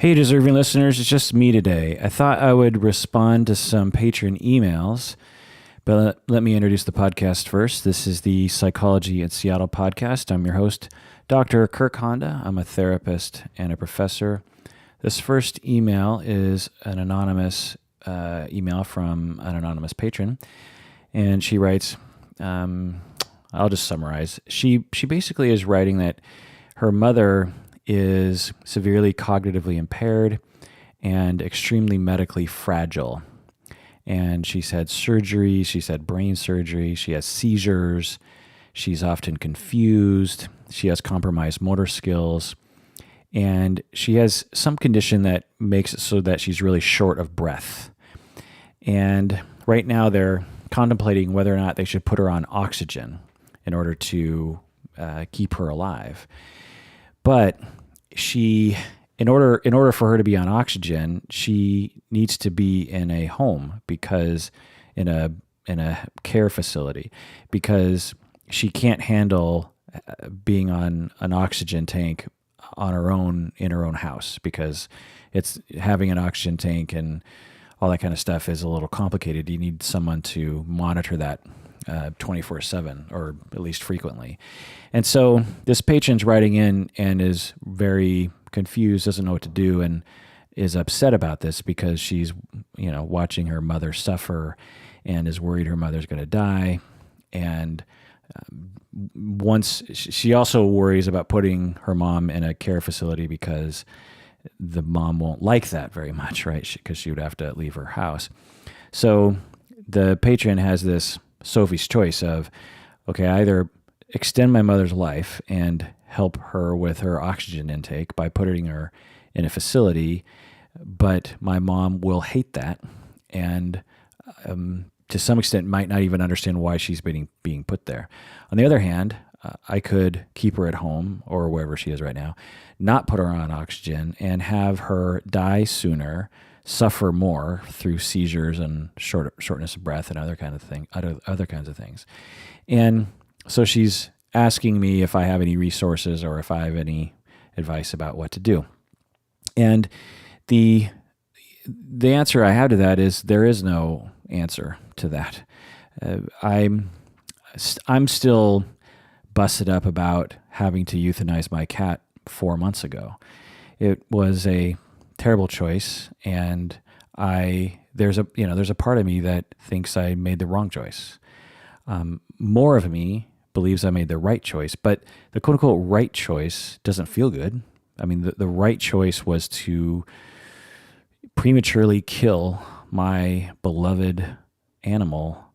Hey, deserving listeners, it's just me today. I thought I would respond to some patron emails, but let me introduce the podcast first. This is the Psychology in Seattle podcast. I'm your host, Dr. Kirk Honda. I'm a therapist and a professor. This first email is an anonymous email from an anonymous patron, and she writes, I'll just summarize. She basically is writing that her mother is severely cognitively impaired and extremely medically fragile. And she's had surgery, she's had brain surgery, she has seizures, she's often confused, she has compromised motor skills, and she has some condition that makes it so that she's really short of breath. And right now they're contemplating whether or not they should put her on oxygen in order to keep her alive. But in order for her to be on oxygen, she needs to be in a home in a care facility, because she can't handle being on an oxygen tank on her own in her own house, because it's having an oxygen tank and all that kind of stuff is a little complicated. You need someone to monitor that 24/7, or at least frequently. And so this patron's writing in and is very confused, doesn't know what to do, and is upset about this because she's, watching her mother suffer and is worried her mother's going to die. And once she also worries about putting her mom in a care facility because the mom won't like that very much, right? Because she would have to leave her house. So the patron has this Sophie's choice of, okay, I either extend my mother's life and help her with her oxygen intake by putting her in a facility, but my mom will hate that, and to some extent might not even understand why she's being put there. On the other hand, I could keep her at home or wherever she is right now, not put her on oxygen, and have her die sooner, suffer more through seizures and shortness of breath and other kinds of things. And so she's asking me if I have any resources or if I have any advice about what to do. And the answer I have to that is there is no answer to that. I'm still busted up about having to euthanize my cat 4 months ago. It was a terrible choice, and there's a part of me that thinks I made the wrong choice. More of me believes I made the right choice, but the quote unquote right choice doesn't feel good. I mean, the right choice was to prematurely kill my beloved animal,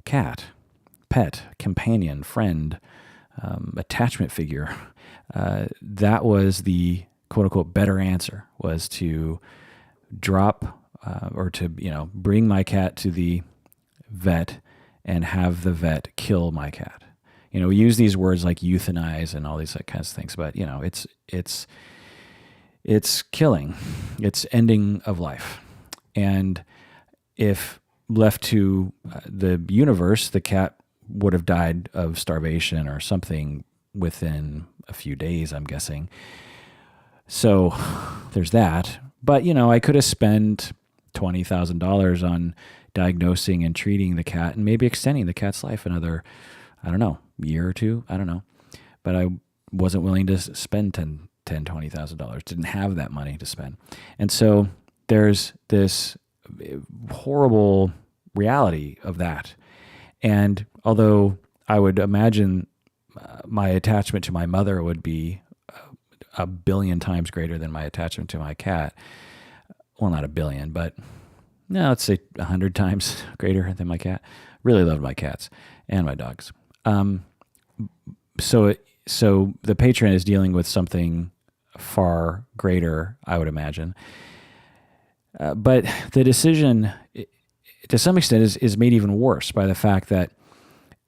cat, pet, companion, friend, attachment figure. That was the quote unquote better answer, was to drop or to bring my cat to the vet and have the vet kill my cat. We use these words like euthanize and all these kinds of things, but it's killing, it's ending of life. And if left to the universe, the cat would have died of starvation or something within a few days, I'm guessing. So there's that. But, I could have spent $20,000 on diagnosing and treating the cat and maybe extending the cat's life another, year or two. I don't know. But I wasn't willing to spend $20,000. Didn't have that money to spend. And so there's this horrible reality of that. And although I would imagine my attachment to my mother would be a billion times greater than my attachment to my cat. Well, not a billion, but no, let's say 100 times greater than my cat. Really loved my cats and my dogs. So the patron is dealing with something far greater, I would imagine. But the decision, to some extent, is made even worse by the fact that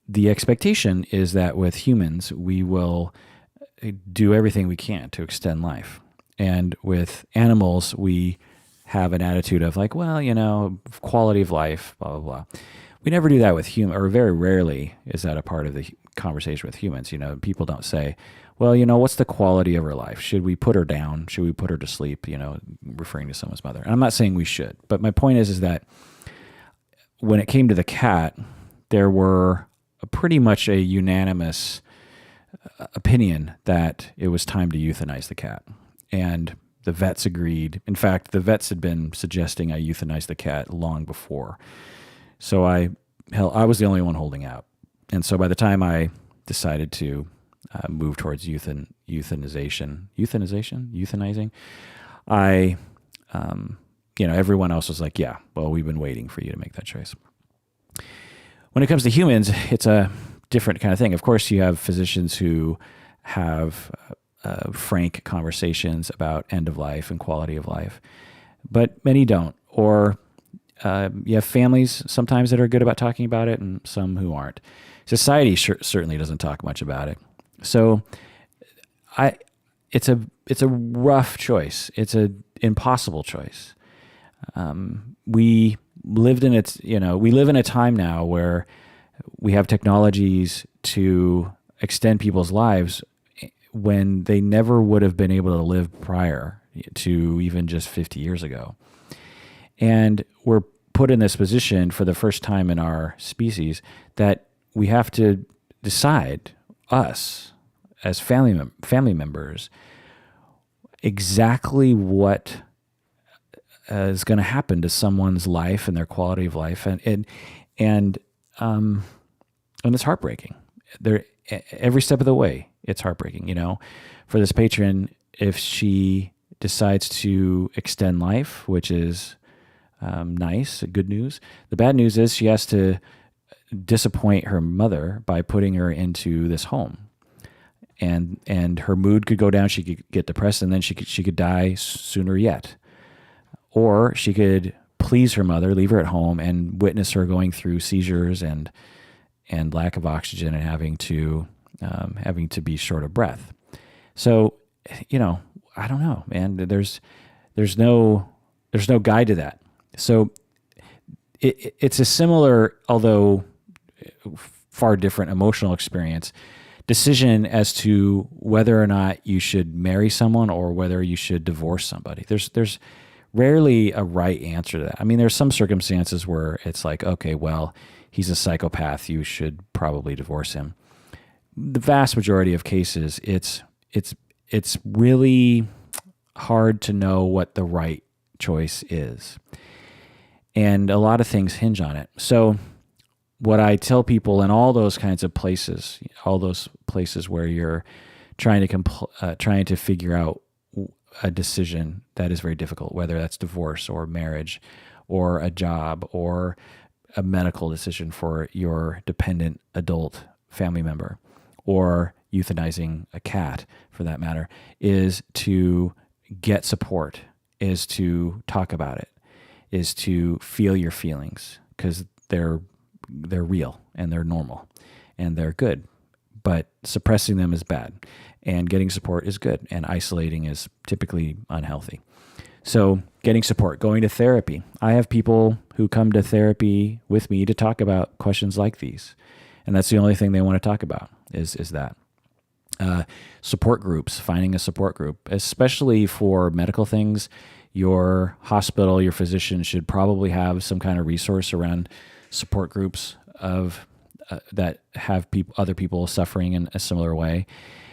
the expectation is that with humans, we will do everything we can to extend life. And with animals, we have an attitude of like, well, quality of life, blah, blah, blah. We never do that with human, or very rarely is that a part of the conversation with humans. People don't say, well, what's the quality of her life? Should we put her down? Should we put her to sleep? Referring to someone's mother. And I'm not saying we should, but my point is that when it came to the cat, there were pretty much a unanimous opinion that it was time to euthanize the cat. And the vets agreed. In fact, the vets had been suggesting I euthanize the cat long before. So I was the only one holding out. And so by the time I decided to move towards euthanizing, I, everyone else was like, yeah, well, we've been waiting for you to make that choice. When it comes to humans, it's a different kind of thing. Of course, you have physicians who have frank conversations about end of life and quality of life, but many don't. Or you have families sometimes that are good about talking about it and some who aren't. Society certainly doesn't talk much about it. So it's a rough choice. It's an impossible choice. We live in a time now where we have technologies to extend people's lives when they never would have been able to live prior to even just 50 years ago. And we're put in this position for the first time in our species that we have to decide, us as family members, exactly what is going to happen to someone's life and their quality of life, and it's heartbreaking. Every step of the way, it's heartbreaking. For this patron, if she decides to extend life, which is nice, good news. The bad news is she has to disappoint her mother by putting her into this home, and her mood could go down. She could get depressed, and then she could die sooner yet. Or she could please her mother, leave her at home, and witness her going through seizures and lack of oxygen and having to be short of breath. So, I don't know, man. There's no guide to that. So it's a similar, although far different, emotional experience, decision as to whether or not you should marry someone or whether you should divorce somebody. There's rarely a right answer to that. I mean, there's some circumstances where it's like, okay, well, he's a psychopath, you should probably divorce him. The vast majority of cases, it's really hard to know what the right choice is. And a lot of things hinge on it. So what I tell people in all those kinds of places, all those places where you're trying to figure out a decision that is very difficult, whether that's divorce or marriage or a job or a medical decision for your dependent adult family member, or euthanizing a cat for that matter, is to get support, is to talk about it, is to feel your feelings, because they're real and they're normal and they're good, but suppressing them is bad, and getting support is good, and isolating is typically unhealthy. So getting support, going to therapy. I have people who come to therapy with me to talk about questions like these, and that's the only thing they want to talk about is that. Support groups, finding a support group, especially for medical things. Your hospital, your physician should probably have some kind of resource around support groups of that have other people suffering in a similar way.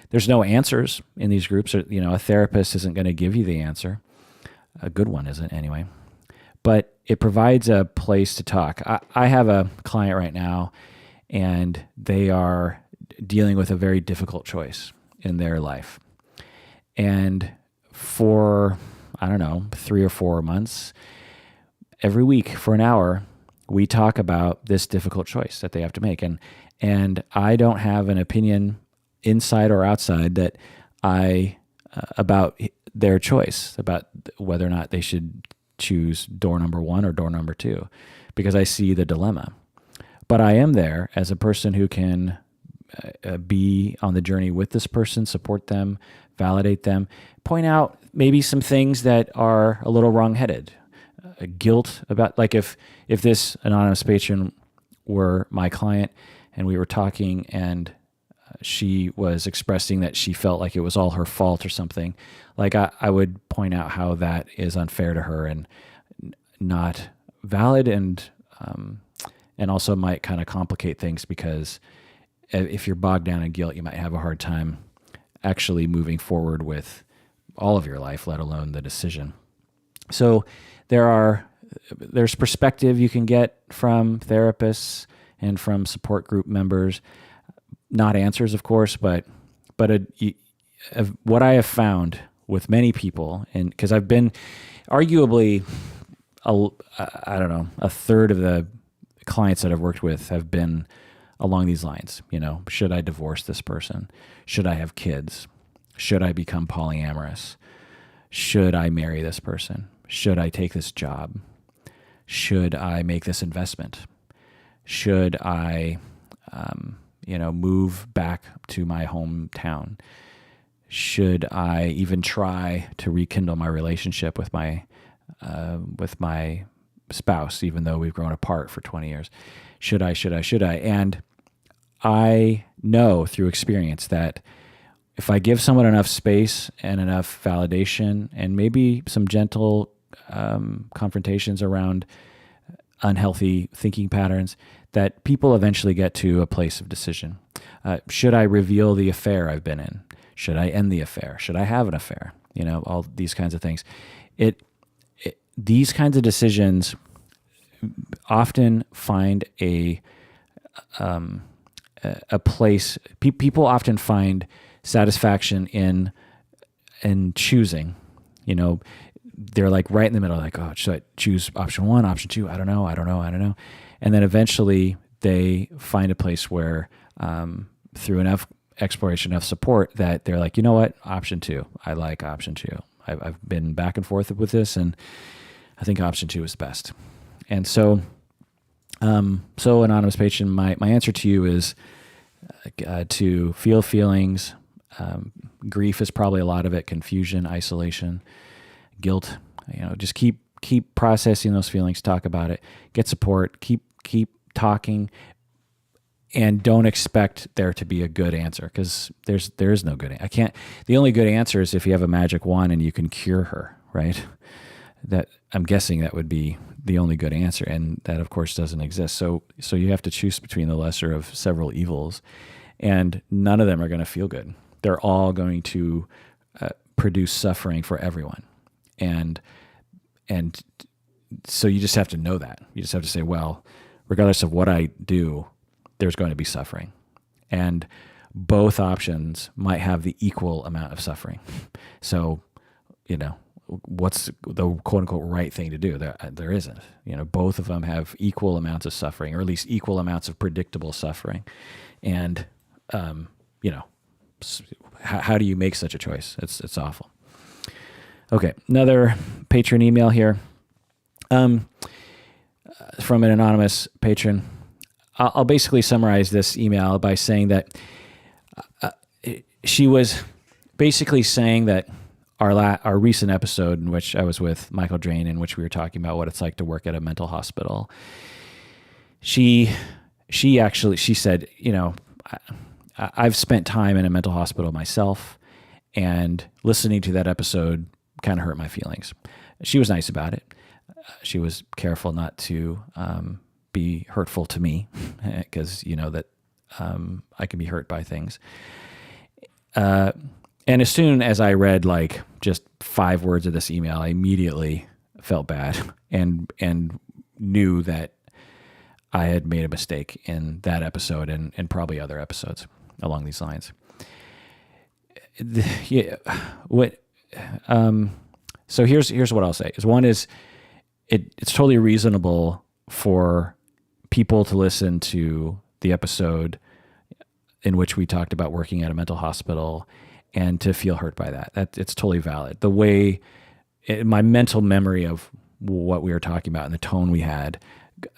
There's no answers in these groups. A therapist isn't going to give you the answer. A good one isn't anyway. But it provides a place to talk. I have a client right now, and they are dealing with a very difficult choice in their life. And for, 3 or 4 months, every week for an hour, we talk about this difficult choice that they have to make. And I don't have an opinion inside or outside that about their choice, about whether or not they should choose door number 1 or door number 2, because I see the dilemma. But I am there as a person who can be on the journey with this person, support them, validate them, point out maybe some things that are a little wrong-headed. Guilt about, like if this anonymous patron were my client, and we were talking, and she was expressing that she felt like it was all her fault or something. Like I would point out how that is unfair to her and not valid, and also might kind of complicate things, because if you're bogged down in guilt, you might have a hard time actually moving forward with all of your life, let alone the decision. So there's perspective you can get from therapists and from support group members. Not answers, of course, but what I have found with many people, and because I've been arguably, a third of the clients that I've worked with have been along these lines. Should I divorce this person? Should I have kids? Should I become polyamorous? Should I marry this person? Should I take this job? Should I make this investment? Should I, move back to my hometown? Should I even try to rekindle my relationship with my spouse, even though we've grown apart for 20 years? Should I? And I know through experience that if I give someone enough space and enough validation and maybe some gentle confrontations around unhealthy thinking patterns, that people eventually get to a place of decision. Should I reveal the affair I've been in? Should I end the affair? Should I have an affair? All these kinds of things. These kinds of decisions often find a place. People often find satisfaction in choosing. They're like right in the middle, like, oh, should I choose option one, option two? I don't know. And then eventually they find a place where, through enough exploration, enough support, that they're like, you know what, option two, I like option two. I've been back and forth with this, and I think option two is best. And so, anonymous patron, my answer to you is to feel feelings. Grief is probably a lot of it, confusion, isolation, guilt. Just keep processing those feelings, talk about it, get support, keep talking, and don't expect there to be a good answer, because there is no good. The only good answer is if you have a magic wand and you can cure her, right? That I'm guessing that would be the only good answer, and that of course doesn't exist. So you have to choose between the lesser of several evils, and none of them are going to feel good. They're all going to produce suffering for everyone, and so you just have to know that. You just have to say, well, regardless of what I do, there's going to be suffering, and both options might have the equal amount of suffering. So, what's the quote unquote right thing to do? There isn't. Both of them have equal amounts of suffering, or at least equal amounts of predictable suffering. And, how do you make such a choice? It's awful. Okay. Another patron email here, from an anonymous patron. I'll basically summarize this email by saying that she was basically saying that our recent episode, in which I was with Michael Drain, in which we were talking about what it's like to work at a mental hospital, she said, I've spent time in a mental hospital myself, and listening to that episode kind of hurt my feelings. She was nice about it. She was careful not to be hurtful to me, because that I can be hurt by things. And as soon as I read like just 5 words of this email, I immediately felt bad and knew that I had made a mistake in that episode and probably other episodes along these lines. So here's what I'll say. One is it's totally reasonable for people to listen to the episode in which we talked about working at a mental hospital and to feel hurt by that. It's totally valid. The way my mental memory of what we were talking about and the tone we had,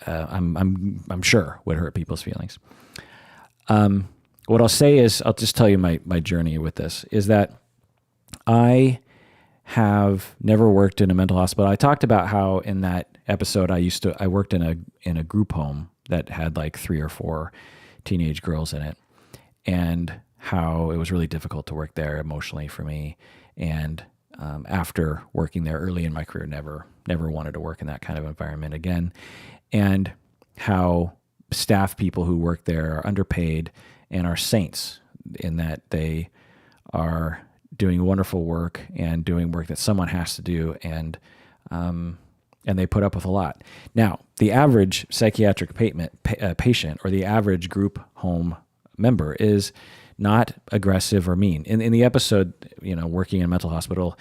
I'm sure would hurt people's feelings. What I'll say is, I'll just tell you my journey with this, is that I have never worked in a mental hospital. I talked about how in that episode I worked in a group home that had like 3 or 4 teenage girls in it, and how it was really difficult to work there emotionally for me. And after working there early in my career, never wanted to work in that kind of environment again. And how staff people who work there are underpaid and are saints in that they are doing wonderful work and doing work that someone has to do, and they put up with a lot. Now, the average psychiatric patient or the average group home member is not aggressive or mean. In the episode, working in a mental hospital,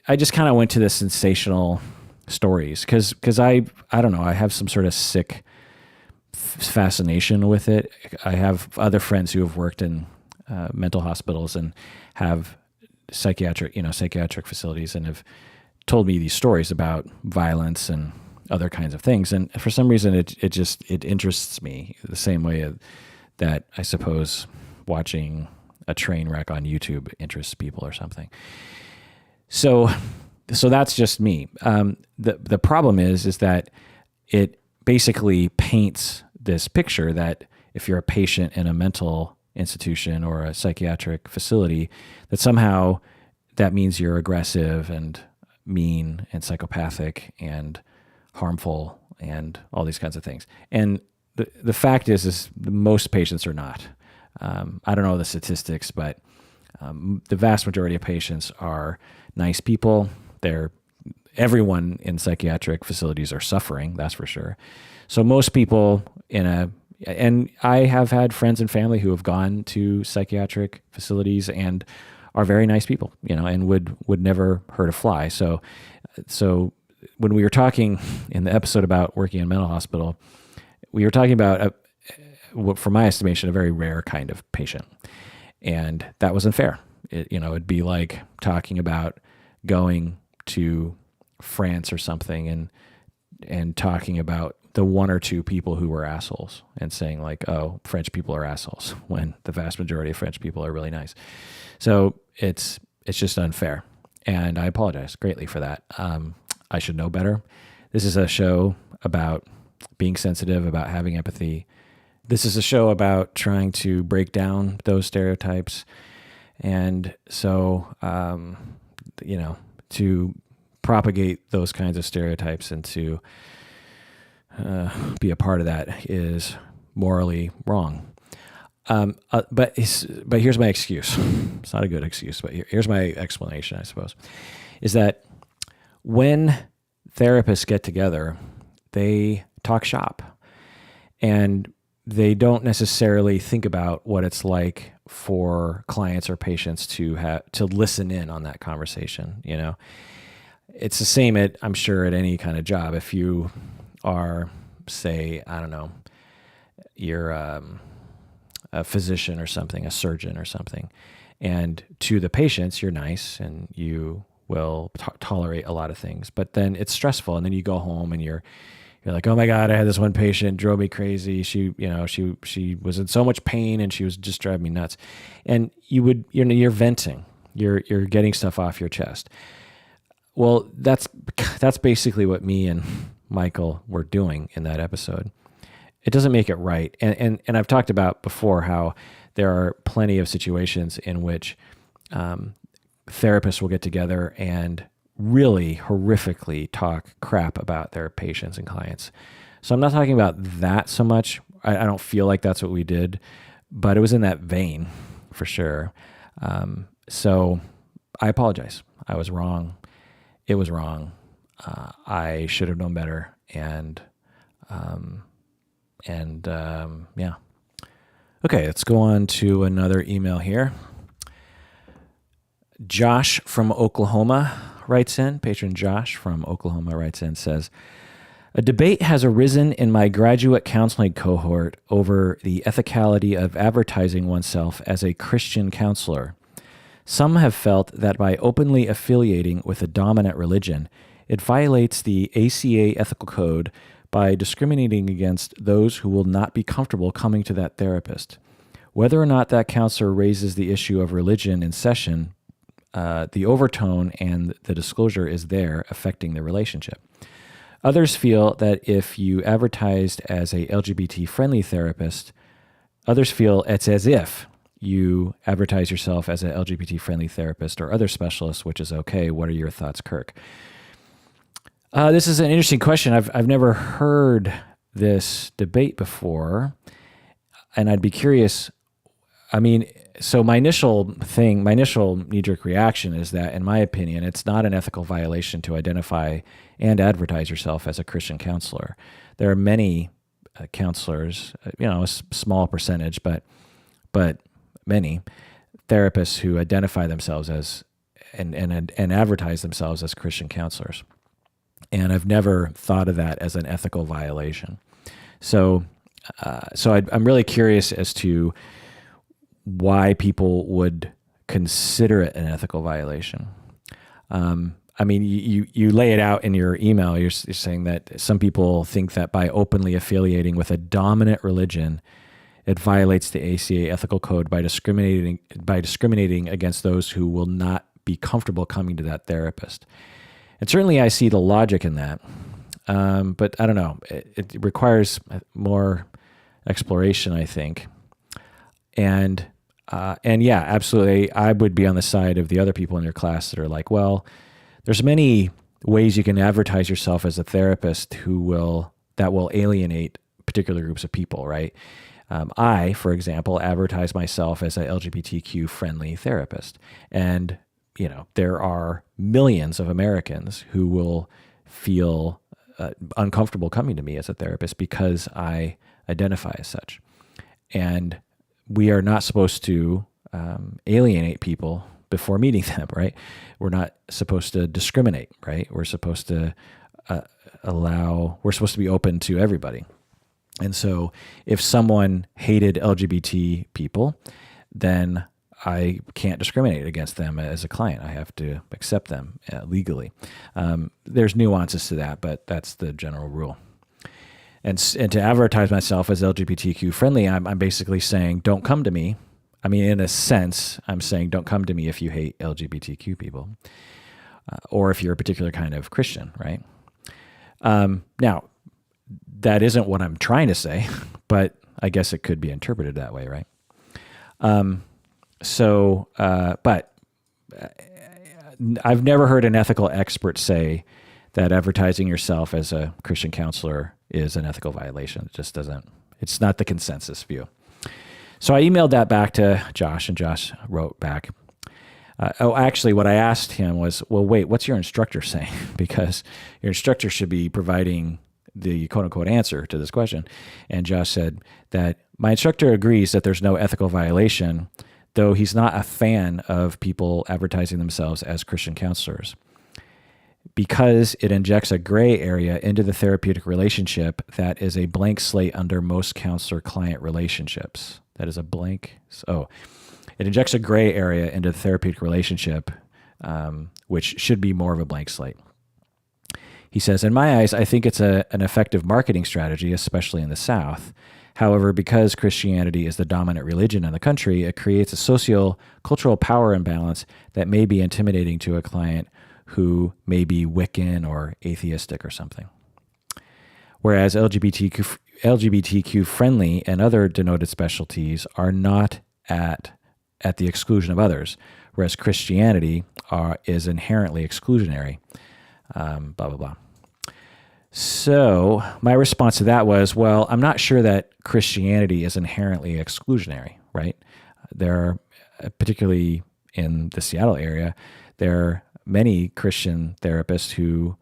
I just kind of went to the sensational stories because I don't know, I have some sort of sick fascination with it. I have other friends who have worked in mental hospitals and have psychiatric facilities, and have told me these stories about violence and other kinds of things. And for some reason, it interests me the same way that I suppose watching a train wreck on YouTube interests people or something. So that's just me. The problem is that it basically paints this picture that if you're a patient in a mental institution or a psychiatric facility, that somehow that means you're aggressive and mean and psychopathic and harmful and all these kinds of things. And the fact is most patients are not. I don't know the statistics, but the vast majority of patients are nice people. Everyone in psychiatric facilities are suffering, that's for sure. So most people and I have had friends and family who have gone to psychiatric facilities and are very nice people, and would never hurt a fly. So when we were talking in the episode about working in a mental hospital, we were talking about for my estimation, a very rare kind of patient. And that was unfair. It'd be like talking about going to France or something and talking about the 1 or 2 people who were assholes and saying like, oh, French people are assholes, when the vast majority of French people are really nice. So it's just unfair. And I apologize greatly for that. I should know better. This is a show about being sensitive, about having empathy. This is a show about trying to break down those stereotypes. And so, to propagate those kinds of stereotypes and to be a part of that is morally wrong. But here's my excuse. It's not a good excuse, but here's my explanation, I suppose, is that when therapists get together, they talk shop, and they don't necessarily think about what it's like for clients or patients to listen in on that conversation. It's the same I'm sure at any kind of job. If you are, say, I don't know, you're a physician or something, a surgeon or something, and to the patients, you're nice and you will tolerate a lot of things, but then it's stressful. And then you go home and you're like, oh my God, I had this one patient, drove me crazy. She was in so much pain and she was just driving me nuts. And you're venting, you're getting stuff off your chest. Well, that's basically what me and Michael were doing in that episode. It doesn't make it right. And I've talked about before how there are plenty of situations in which therapists will get together and really horrifically talk crap about their patients and clients. So I'm not talking about that so much. I don't feel like that's what we did, but it was in that vein for sure. So I apologize. I was wrong. It was wrong. I should have known better. And yeah. Okay, let's go on to another email here. Josh from Oklahoma writes in, patron Josh from Oklahoma writes in, says, a debate has arisen in my graduate counseling cohort over the ethicality of advertising oneself as a Christian counselor. Some have felt that by openly affiliating with a dominant religion, it violates the ACA ethical code by discriminating against those who will not be comfortable coming to that therapist. Whether or not that counselor raises the issue of religion in session, the overtone and the disclosure is there affecting the relationship. Others feel that if you advertised as a LGBT-friendly therapist, others feel it's as if you advertise yourself as an LGBT-friendly therapist or other specialist, which is okay. What are your thoughts, Kirk? This is an interesting question. I've never heard this debate before, and I'd be curious. I mean, so my initial knee-jerk reaction is that, in my opinion, it's not an ethical violation to identify and advertise yourself as a Christian counselor. There are many counselors, a small percentage, but many therapists who identify themselves as and advertise themselves as Christian counselors. And I've never thought of that as an ethical violation. So I'm really curious as to why people would consider it an ethical violation. I mean, you lay it out in your email. You're saying that some people think that by openly affiliating with a dominant religion, it violates the ACA ethical code by discriminating against those who will not be comfortable coming to that therapist. And certainly I see the logic in that, but I don't know. It requires more exploration, I think. And yeah, absolutely, I would be on the side of the other people in your class that are like, well, there's many ways you can advertise yourself as a therapist that will alienate particular groups of people, right? I, for example, advertise myself as a LGBTQ-friendly therapist, and there are millions of Americans who will feel uncomfortable coming to me as a therapist because I identify as such. And we are not supposed to alienate people before meeting them, right? We're not supposed to discriminate, right? We're supposed to we're supposed to be open to everybody. And so if someone hated LGBT people, then I can't discriminate against them as a client. I have to accept them legally. There's nuances to that, but that's the general rule. And to advertise myself as LGBTQ friendly, I'm basically saying, don't come to me. I mean, in a sense, I'm saying, don't come to me if you hate LGBTQ people, or if you're a particular kind of Christian, right? Now, that isn't what I'm trying to say, but I guess it could be interpreted that way, right? But I've never heard an ethical expert say that advertising yourself as a Christian counselor is an ethical violation. It just doesn't, it's not the consensus view. So I emailed that back to Josh, and Josh wrote back. Actually, what I asked him was, well, wait, what's your instructor saying? Because your instructor should be providing the quote-unquote answer to this question. And Josh said that my instructor agrees that there's no ethical violation, though he's not a fan of people advertising themselves as Christian counselors, because it injects a gray area into the therapeutic relationship that is a blank slate under most counselor-client relationships. That is a blank. It injects a gray area into the therapeutic relationship, which should be more of a blank slate. He says, in my eyes, I think it's an effective marketing strategy, especially in the South. However, because Christianity is the dominant religion in the country, it creates a socio-cultural power imbalance that may be intimidating to a client who may be Wiccan or atheistic or something. Whereas LGBTQ friendly and other denoted specialties are not at the exclusion of others, whereas Christianity is inherently exclusionary. Blah, blah, blah. So my response to that was, well, I'm not sure that Christianity is inherently exclusionary, right? There are, particularly in the Seattle area, there are many Christian therapists who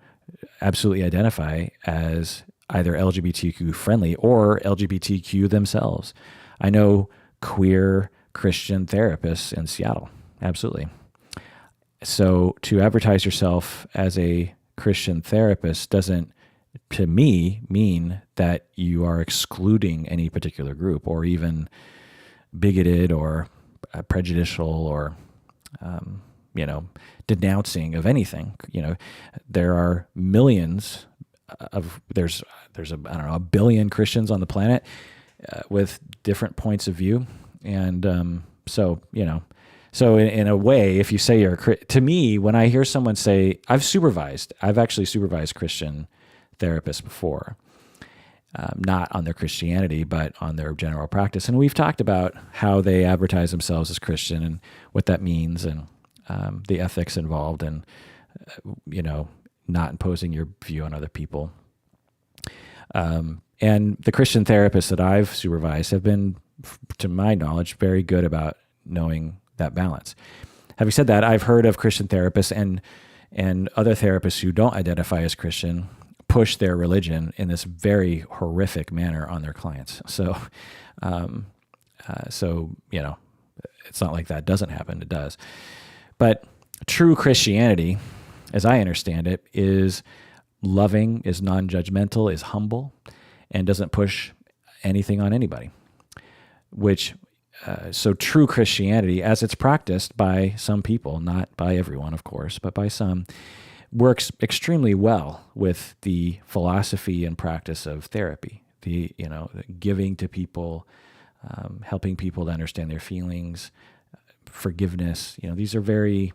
absolutely identify as either LGBTQ friendly or LGBTQ themselves. I know queer Christian therapists in Seattle, absolutely. So to advertise yourself as a Christian therapist doesn't, to me, mean that you are excluding any particular group or even bigoted or prejudicial or, denouncing of anything. There are millions of, there's a billion Christians on the planet with different points of view. And so in a way, if you say to me, when I hear someone say, I've actually supervised Christian therapists before, not on their Christianity, but on their general practice. And we've talked about how they advertise themselves as Christian and what that means, and the ethics involved, and not imposing your view on other people. And the Christian therapists that I've supervised have been, to my knowledge, very good about knowing that balance. Having said that, I've heard of Christian therapists and other therapists who don't identify as Christian push their religion in this very horrific manner on their clients. So, it's not like that doesn't happen. It does. But true Christianity, as I understand it, is loving, is non-judgmental, is humble, and doesn't push anything on anybody. So true Christianity, as it's practiced by some people, not by everyone, of course, but by some, works extremely well with the philosophy and practice of therapy. The giving to people, helping people to understand their feelings, forgiveness. These are very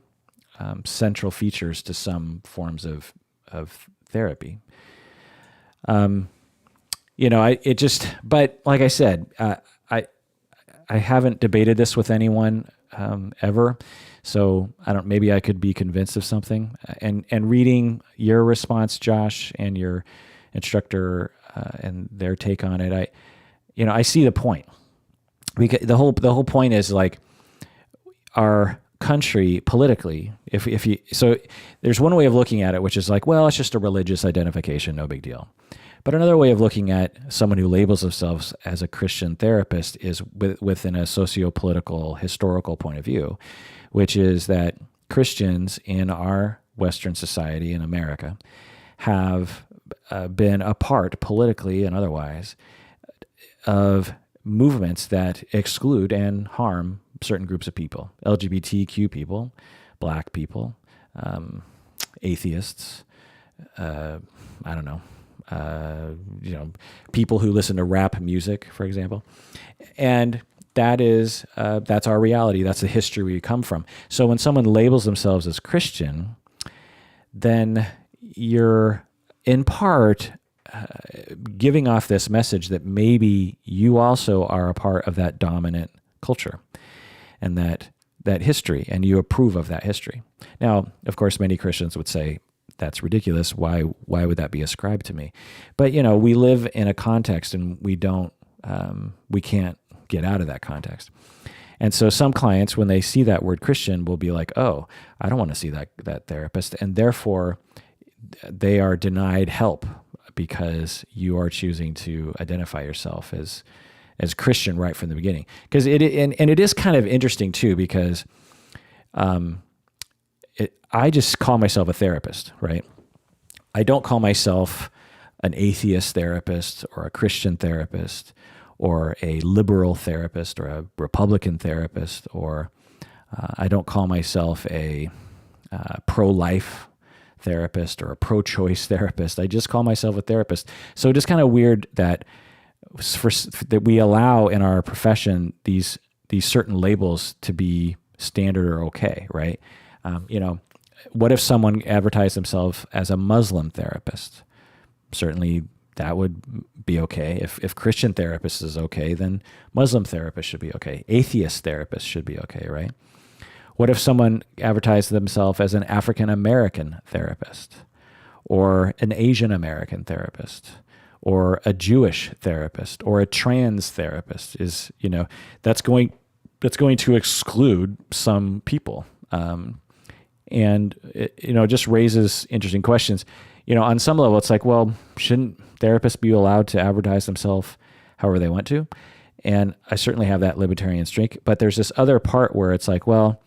central features to some forms of therapy. But like I said, I haven't debated this with anyone ever, so maybe I could be convinced of something. And reading your response, Josh, and your instructor and their take on it, I see the point. Because the whole point is like our country politically. So there's one way of looking at it, which is like, well, it's just a religious identification, no big deal. But another way of looking at someone who labels themselves as a Christian therapist is within a socio-political, historical point of view, which is that Christians in our Western society in America have been a part, politically and otherwise, of movements that exclude and harm certain groups of people: LGBTQ people, Black people, atheists, people who listen to rap music, for example. And that's our reality. That's the history we come from. So when someone labels themselves as Christian, then you're in part giving off this message that maybe you also are a part of that dominant culture and that history, and you approve of that history. Now, of course, many Christians would say, that's ridiculous. Why would that be ascribed to me? But, we live in a context, and we can't get out of that context. And so some clients, when they see that word Christian, will be like, oh, I don't want to see that therapist. And therefore they are denied help because you are choosing to identify yourself as Christian right from the beginning. Because it is kind of interesting too, because, I just call myself a therapist, right? I don't call myself an atheist therapist or a Christian therapist or a liberal therapist or a Republican therapist, or I don't call myself a pro-life therapist or a pro-choice therapist. I just call myself a therapist. So it is kind of weird that we allow in our profession these certain labels to be standard or okay, right? What if someone advertised themselves as a Muslim therapist? Certainly that would be okay. If Christian therapist is okay, then Muslim therapist should be okay. Atheist therapist should be okay, right? What if someone advertised themselves as an African American therapist, or an Asian American therapist, or a Jewish therapist, or a trans therapist? That's going to exclude some people. And it just raises interesting questions. On some level, it's like, well, shouldn't therapists be allowed to advertise themselves however they want to? And I certainly have that libertarian streak, but there's this other part where it's like, well,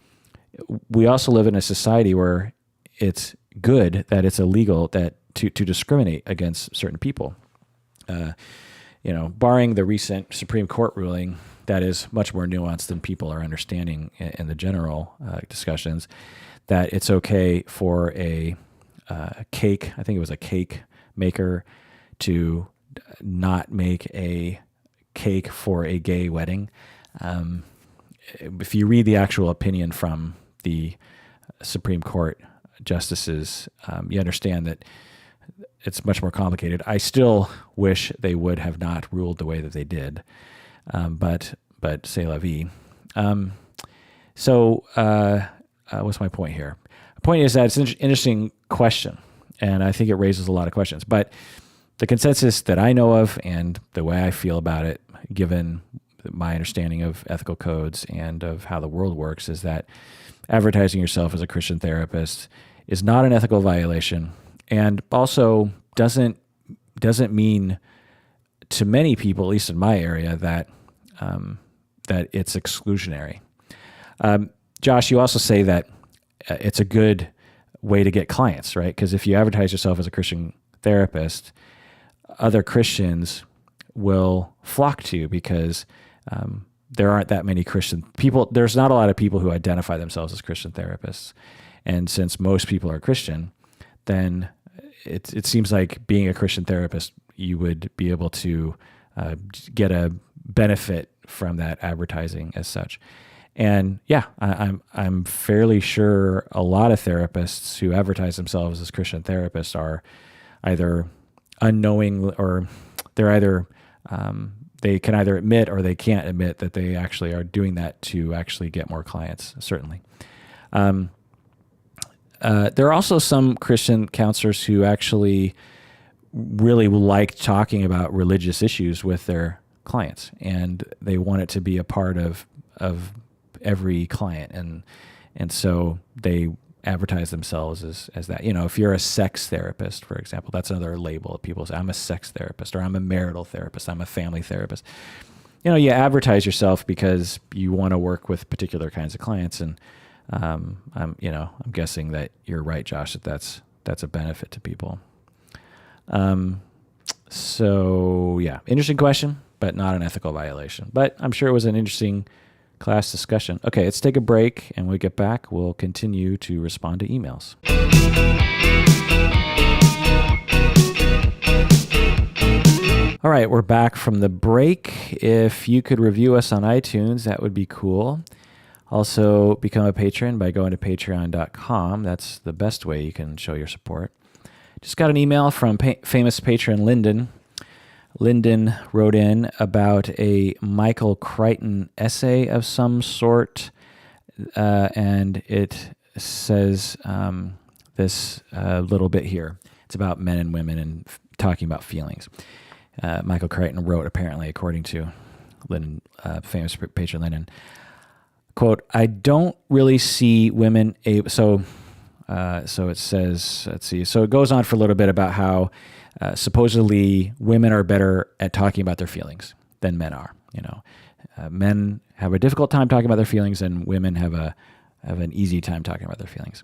we also live in a society where it's good that it's illegal to discriminate against certain people. Barring the recent Supreme Court ruling that is much more nuanced than people are understanding in the general discussions, that it's okay for a cake, I think it was a cake maker, to not make a cake for a gay wedding. If you read the actual opinion from the Supreme Court justices, you understand that it's much more complicated. I still wish they would have not ruled the way that they did, but c'est la vie. What's my point here? The point is that it's an interesting question, and I think it raises a lot of questions. But the consensus that I know of and the way I feel about it, given my understanding of ethical codes and of how the world works, is that advertising yourself as a Christian therapist is not an ethical violation, and also doesn't mean to many people, at least in my area, that it's exclusionary. Josh, you also say that it's a good way to get clients, right? Because if you advertise yourself as a Christian therapist, other Christians will flock to you because there aren't that many Christian people. There's not a lot of people who identify themselves as Christian therapists. And since most people are Christian, then it seems like being a Christian therapist, you would be able to get a benefit from that advertising as such. And yeah, I'm fairly sure a lot of therapists who advertise themselves as Christian therapists are either unknowing, or they're either they can either admit or they can't admit that they actually are doing that to actually get more clients. Certainly. There are also some Christian counselors who actually really like talking about religious issues with their clients, and they want it to be a part of every client, and so they advertise themselves as that. If you're a sex therapist, for example, that's another label that people say, I'm a sex therapist, or I'm a marital therapist, I'm a family therapist. You advertise yourself because you want to work with particular kinds of clients, and I'm guessing that you're right, Josh, that's a benefit to people. So yeah, interesting question, but not an ethical violation. But I'm sure it was an interesting class discussion. Okay, let's take a break, and when we get back, we'll continue to respond to emails. All right, we're back from the break. If you could review us on iTunes, that would be cool. Also, become a patron by going to patreon.com. That's the best way you can show your support. Just got an email from famous patron Lyndon. Lyndon wrote in about a Michael Crichton essay of some sort, and it says this little bit here. It's about men and women and talking about feelings. Michael Crichton wrote, apparently, according to Lyndon, famous patron Lyndon, quote, I don't really see women able... So it says, let's see. So it goes on for a little bit about how supposedly women are better at talking about their feelings than men are. Men have a difficult time talking about their feelings, and women have an easy time talking about their feelings.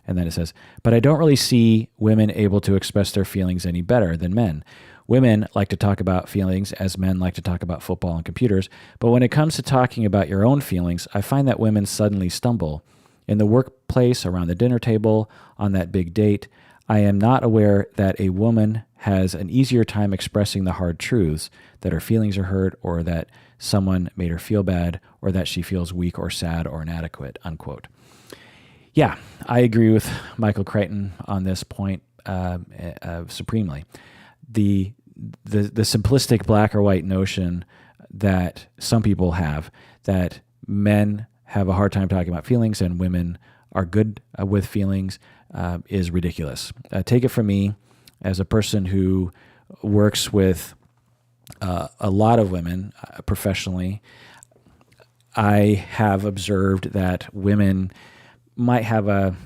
And then it says, but I don't really see women able to express their feelings any better than men. Women like to talk about feelings as men like to talk about football and computers. But when it comes to talking about your own feelings, I find that women suddenly stumble. In the workplace, around the dinner table, on that big date, I am not aware that a woman has an easier time expressing the hard truths, that her feelings are hurt, or that someone made her feel bad, or that she feels weak or sad or inadequate, unquote. Yeah, I agree with Michael Crichton on this point supremely. The simplistic black or white notion that some people have, that men have a hard time talking about feelings and women are good with feelings, is ridiculous. Take it from me, as a person who works with a lot of women professionally, I have observed that women might have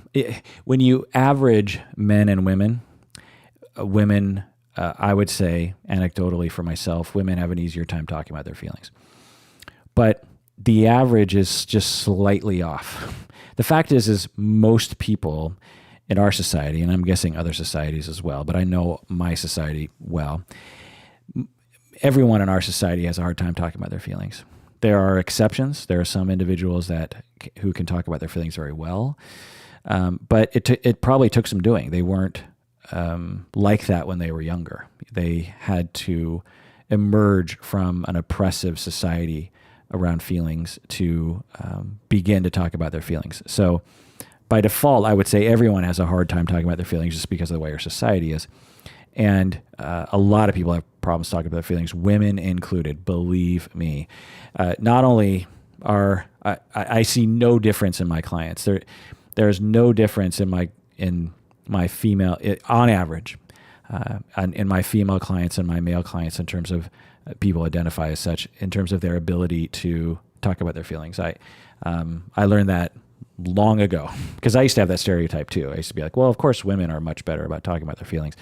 when you average men and women, I would say, anecdotally for myself, women have an easier time talking about their feelings. But the average is just slightly off. The fact is most people in our society, and I'm guessing other societies as well, but I know my society well, everyone in our society has a hard time talking about their feelings. There are exceptions. There are some individuals who can talk about their feelings very well, but it probably took some doing. They weren't like that when they were younger. They had to emerge from an oppressive society around feelings to begin to talk about their feelings. So by default, I would say everyone has a hard time talking about their feelings just because of the way our society is. And a lot of people have problems talking about their feelings, women included, believe me. Not only I see no difference in my clients. There's no difference in my female, on average, in my female clients and my male clients in terms of people identify as such, in terms of their ability to talk about their feelings. I learned that long ago because I used to have that stereotype too. I used to be like, well, of course women are much better about talking about their feelings.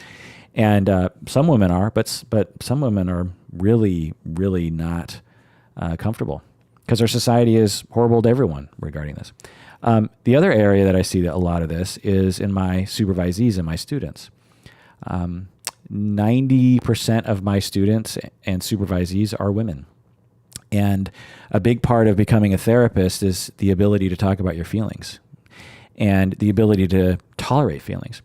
And some women are, but some women are really, really not comfortable because our society is horrible to everyone regarding this. The other area that I see a lot of this is in my supervisees and my students. 90% of my students and supervisees are women. And a big part of becoming a therapist is the ability to talk about your feelings and the ability to tolerate feelings.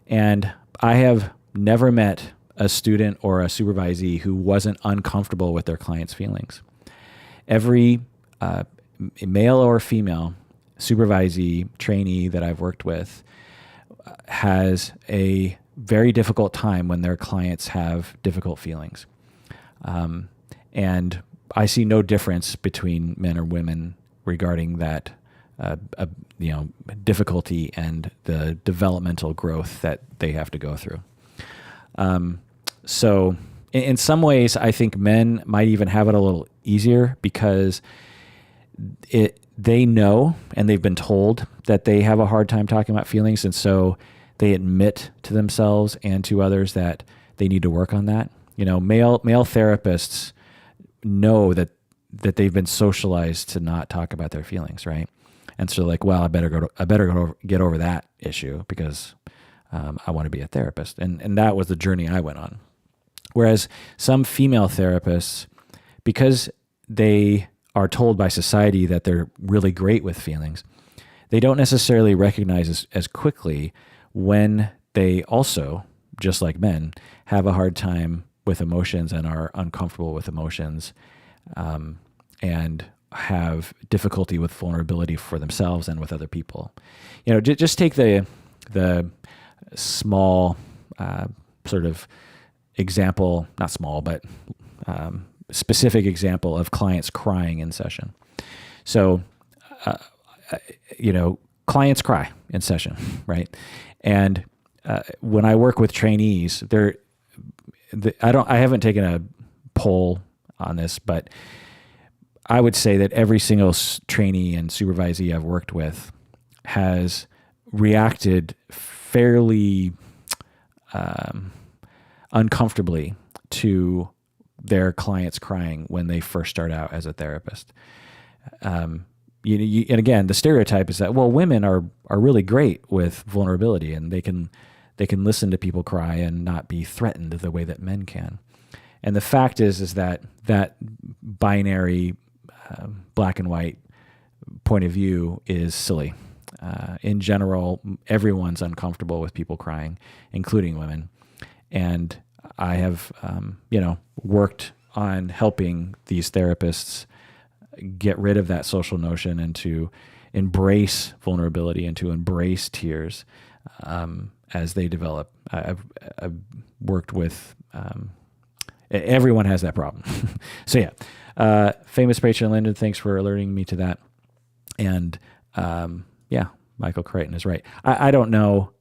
And I have never met a student or a supervisee who wasn't uncomfortable with their client's feelings. Every male or female supervisee, trainee that I've worked with has a very difficult time when their clients have difficult feelings. And I see no difference between men or women regarding that, difficulty and the developmental growth that they have to go through. So in some ways, I think men might even have it a little easier because they know and they've been told that they have a hard time talking about feelings, and so they admit to themselves and to others that they need to work on that. Male therapists know that they've been socialized to not talk about their feelings, right? And so like, well, I better get over that issue because I want to be a therapist. And that was the journey I went on. Whereas some female therapists, because they are told by society that they're really great with feelings, they don't necessarily recognize as quickly when they also, just like men, have a hard time with emotions and are uncomfortable with emotions, and have difficulty with vulnerability for themselves and with other people. Just take the small sort of example, not small, but specific example of clients crying in session. So, clients cry in session, right? And when I work with trainees, I haven't taken a poll on this, but I would say that every single trainee and supervisee I've worked with has reacted fairly uncomfortably to their clients crying when they first start out as a therapist. And again, the stereotype is that, well, women are really great with vulnerability and they can listen to people cry and not be threatened the way that men can. And the fact is that binary black and white point of view is silly. In general, everyone's uncomfortable with people crying, including women. And I have, worked on helping these therapists get rid of that social notion and to embrace vulnerability and to embrace tears as they develop. I've worked with, everyone has that problem. So yeah, famous patron Lyndon, thanks for alerting me to that. And Michael Crichton is right. I don't know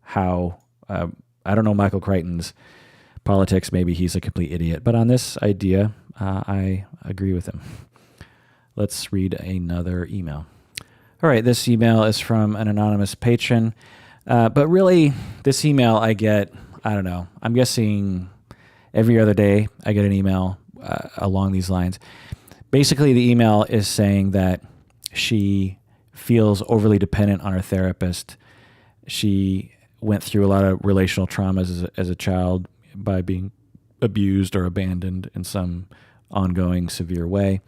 Michael Crichton's politics. Maybe he's a complete idiot, but on this idea, I agree with him. Let's read another email. All right, this email is from an anonymous patron, but really this email I get, I don't know, I'm guessing every other day I get an email along these lines. Basically, the email is saying that she feels overly dependent on her therapist. She went through a lot of relational traumas as a child by being abused or abandoned in some ongoing severe way.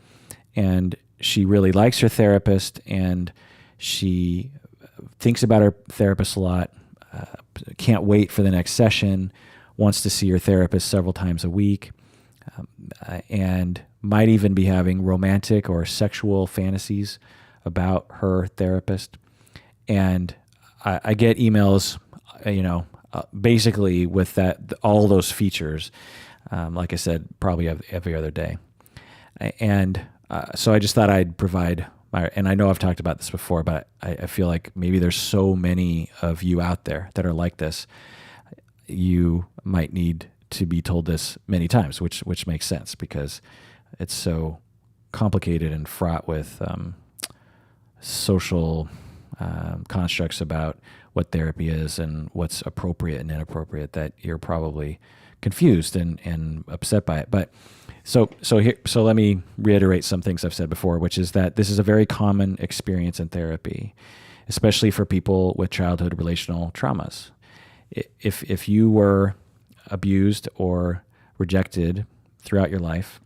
And she really likes her therapist and she thinks about her therapist a lot, can't wait for the next session, wants to see her therapist several times a week, and might even be having romantic or sexual fantasies about her therapist. And I get emails, basically with all those features. Like I said, probably every other day. And so I just thought I'd provide and I know I've talked about this before, but I feel like maybe there's so many of you out there that are like this. You might need to be told this many times, which makes sense because it's so complicated and fraught with social constructs about what therapy is and what's appropriate and inappropriate that you're probably confused and upset by it. But so let me reiterate some things I've said before, which is that this is a very common experience in therapy, especially for people with childhood relational traumas. If you were abused or rejected throughout your life,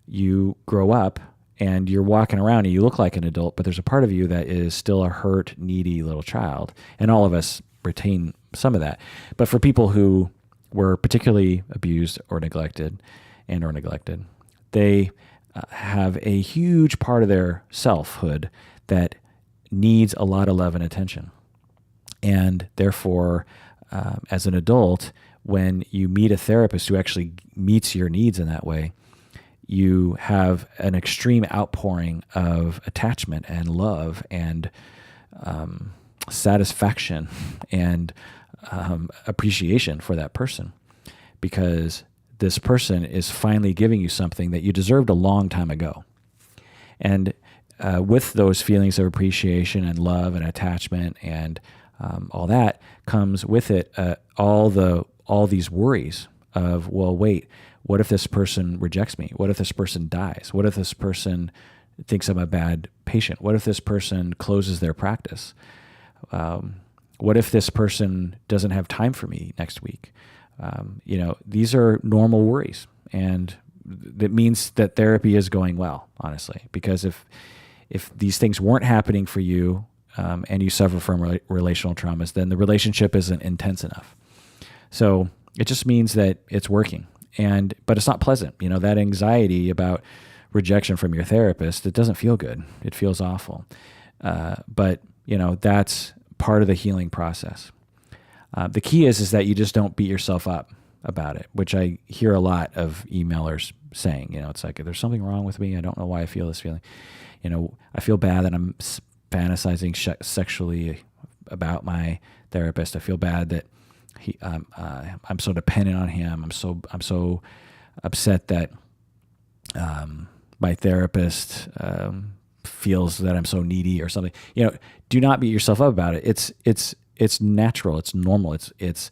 you grow up and you're walking around and you look like an adult, but there's a part of you that is still a hurt, needy little child. And all of us retain some of that. But for people who were particularly abused or neglected, they have a huge part of their selfhood that needs a lot of love and attention. And therefore, as an adult, when you meet a therapist who actually meets your needs in that way, you have an extreme outpouring of attachment and love and satisfaction and appreciation for that person, because this person is finally giving you something that you deserved a long time ago. And with those feelings of appreciation and love and attachment and all that comes with it all these worries of, well, wait, what if this person rejects me? What if this person dies? What if this person thinks I'm a bad patient? What if this person closes their practice? What if this person doesn't have time for me next week? These are normal worries, and that means that therapy is going well, honestly, because if these things weren't happening for you and you suffer from relational traumas, then the relationship isn't intense enough. So it just means that it's working, but it's not pleasant. That anxiety about rejection from your therapist, it doesn't feel good. It feels awful. But that's part of the healing process. The key is that you just don't beat yourself up about it, which I hear a lot of emailers saying. It's like, there's something wrong with me. I don't know why I feel this feeling. I feel bad that I'm fantasizing sexually about my therapist. I feel bad that I'm so dependent on him. I'm so upset that my therapist feels that I'm so needy or something. Do not beat yourself up about it. It's natural. It's normal. It's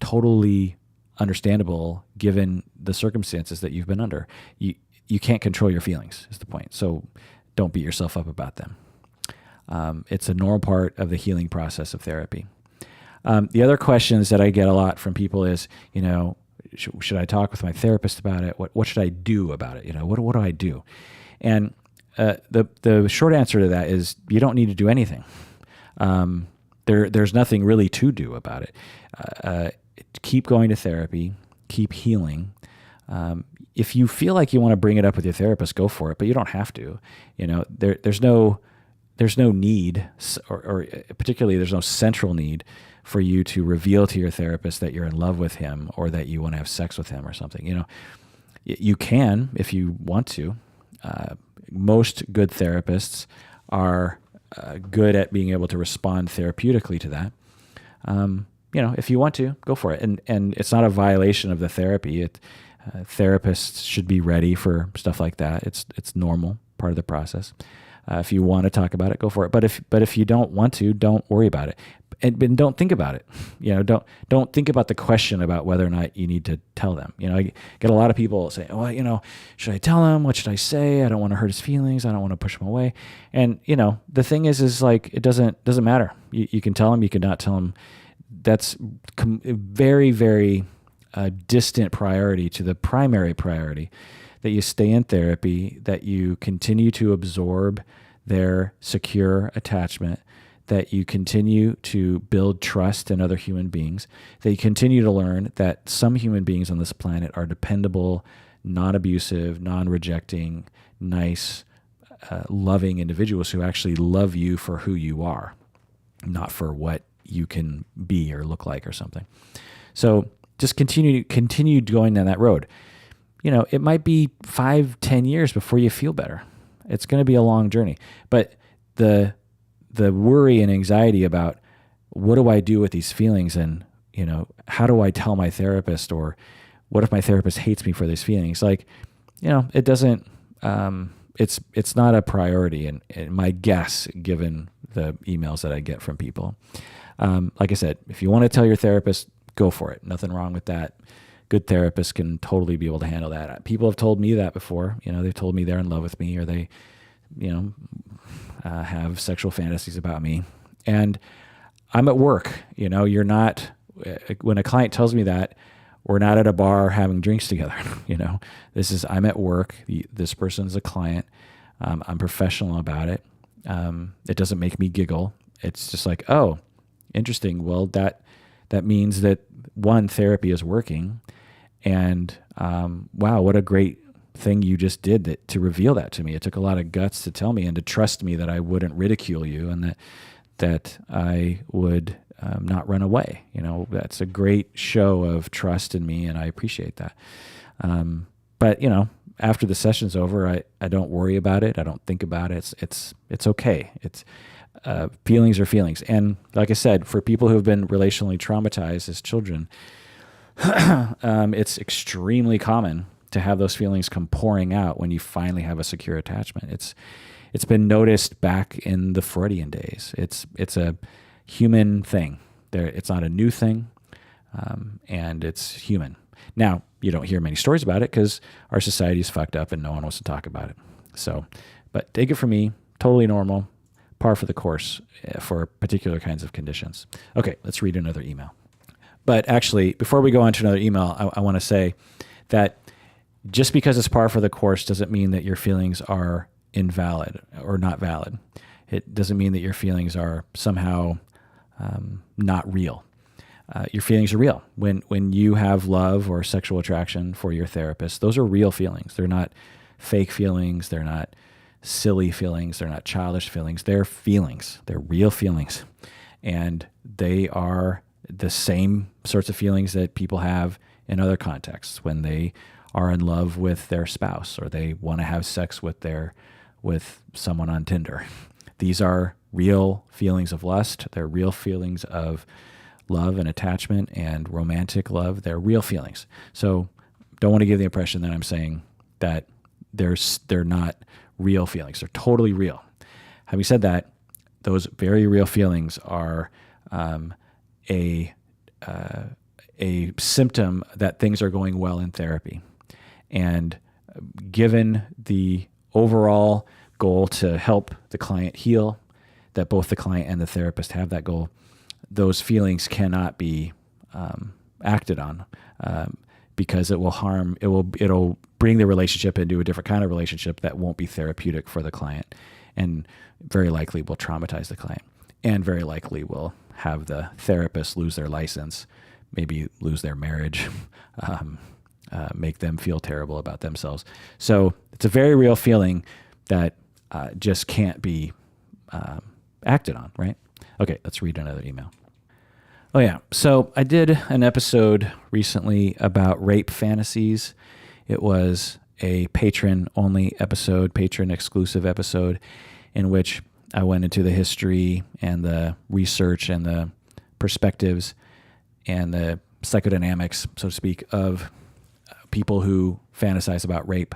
totally understandable given the circumstances that you've been under. You can't control your feelings is the point. So don't beat yourself up about them. It's a normal part of the healing process of therapy. The other questions that I get a lot from people is, should I talk with my therapist about it? What should I do about it? What do I do? And the short answer to that is you don't need to do anything. There's nothing really to do about it. Keep going to therapy, keep healing. If you feel like you want to bring it up with your therapist, go for it, but you don't have to. There's no need, or particularly there's no central need for you to reveal to your therapist that you're in love with him or that you want to have sex with him or something. You can if you want to. Most good therapists are good at being able to respond therapeutically to that. If you want to, go for it. And it's not a violation of the therapy. Therapists should be ready for stuff like that. It's normal, part of the process. If you want to talk about it, go for it. But if you don't want to, don't worry about it. And don't think about it. Don't think about the question about whether or not you need to tell them. I get a lot of people say, well, should I tell him? What should I say? I don't want to hurt his feelings. I don't want to push him away. And, the thing is like, it doesn't matter. You can tell him, you can not tell him. That's very, very distant priority to the primary priority, that you stay in therapy, that you continue to absorb their secure attachment, that you continue to build trust in other human beings, that you continue to learn that some human beings on this planet are dependable, non-abusive, non-rejecting, nice, loving individuals who actually love you for who you are. not for what you can be or look like or something. So just continue going down that road. It might be 5-10 years before you feel better. It's going to be a long journey. But the worry and anxiety about what do I do with these feelings, and how do I tell my therapist, or what if my therapist hates me for these feelings? It doesn't. It's not a priority, and my guess, given the emails that I get from people. Like I said, if you want to tell your therapist, go for it. Nothing wrong with that. Good therapists can totally be able to handle that. People have told me that before. They've told me they're in love with me, or they, have sexual fantasies about me. And I'm at work. You're not. When a client tells me that, we're not at a bar having drinks together. I'm at work. This person's a client. I'm professional about it. It doesn't make me giggle. It's just like, oh, interesting. Well, that means that one, therapy is working, and wow, what a great thing you just did to reveal that to me. It took a lot of guts to tell me and to trust me that I wouldn't ridicule you, and that I would not run away. That's a great show of trust in me, and I appreciate that. But after the session's over, I don't worry about it. I don't think about it. It's okay. Feelings are feelings. And like I said, for people who have been relationally traumatized as children, it's extremely common to have those feelings come pouring out when you finally have a secure attachment. It's been noticed back in the Freudian days. It's a human thing. It's not a new thing, and it's human. Now, you don't hear many stories about it because our society is fucked up and no one wants to talk about it. But take it from me, totally normal, par for the course for particular kinds of conditions. Okay, let's read another email. But actually, before we go on to another email, I want to say that just because it's par for the course doesn't mean that your feelings are invalid or not valid. It doesn't mean that your feelings are somehow not real. Your feelings are real. When you have love or sexual attraction for your therapist, those are real feelings. They're not fake feelings. They're not silly feelings. They're not childish feelings. They're feelings. They're real feelings. And they are the same sorts of feelings that people have in other contexts when they are in love with their spouse or they want to have sex with someone on Tinder. These are real feelings of lust. They're real feelings of love and attachment and romantic love. They're real feelings. So don't want to give the impression that I'm saying that they're not real feelings. They're totally real. Having said that, those very real feelings are a symptom that things are going well in therapy. And given the overall goal to help the client heal, that both the client and the therapist have that goal, those feelings cannot be acted on because it will harm. It'll bring the relationship into a different kind of relationship that won't be therapeutic for the client, and very likely will traumatize the client, and very likely will have the therapist lose their license, maybe lose their marriage, make them feel terrible about themselves. So it's a very real feeling that just can't be acted on, right? Okay, let's read another email. Oh yeah, so I did an episode recently about rape fantasies. It was a patron-only episode, patron-exclusive episode, in which I went into the history and the research and the perspectives and the psychodynamics, so to speak, of people who fantasize about rape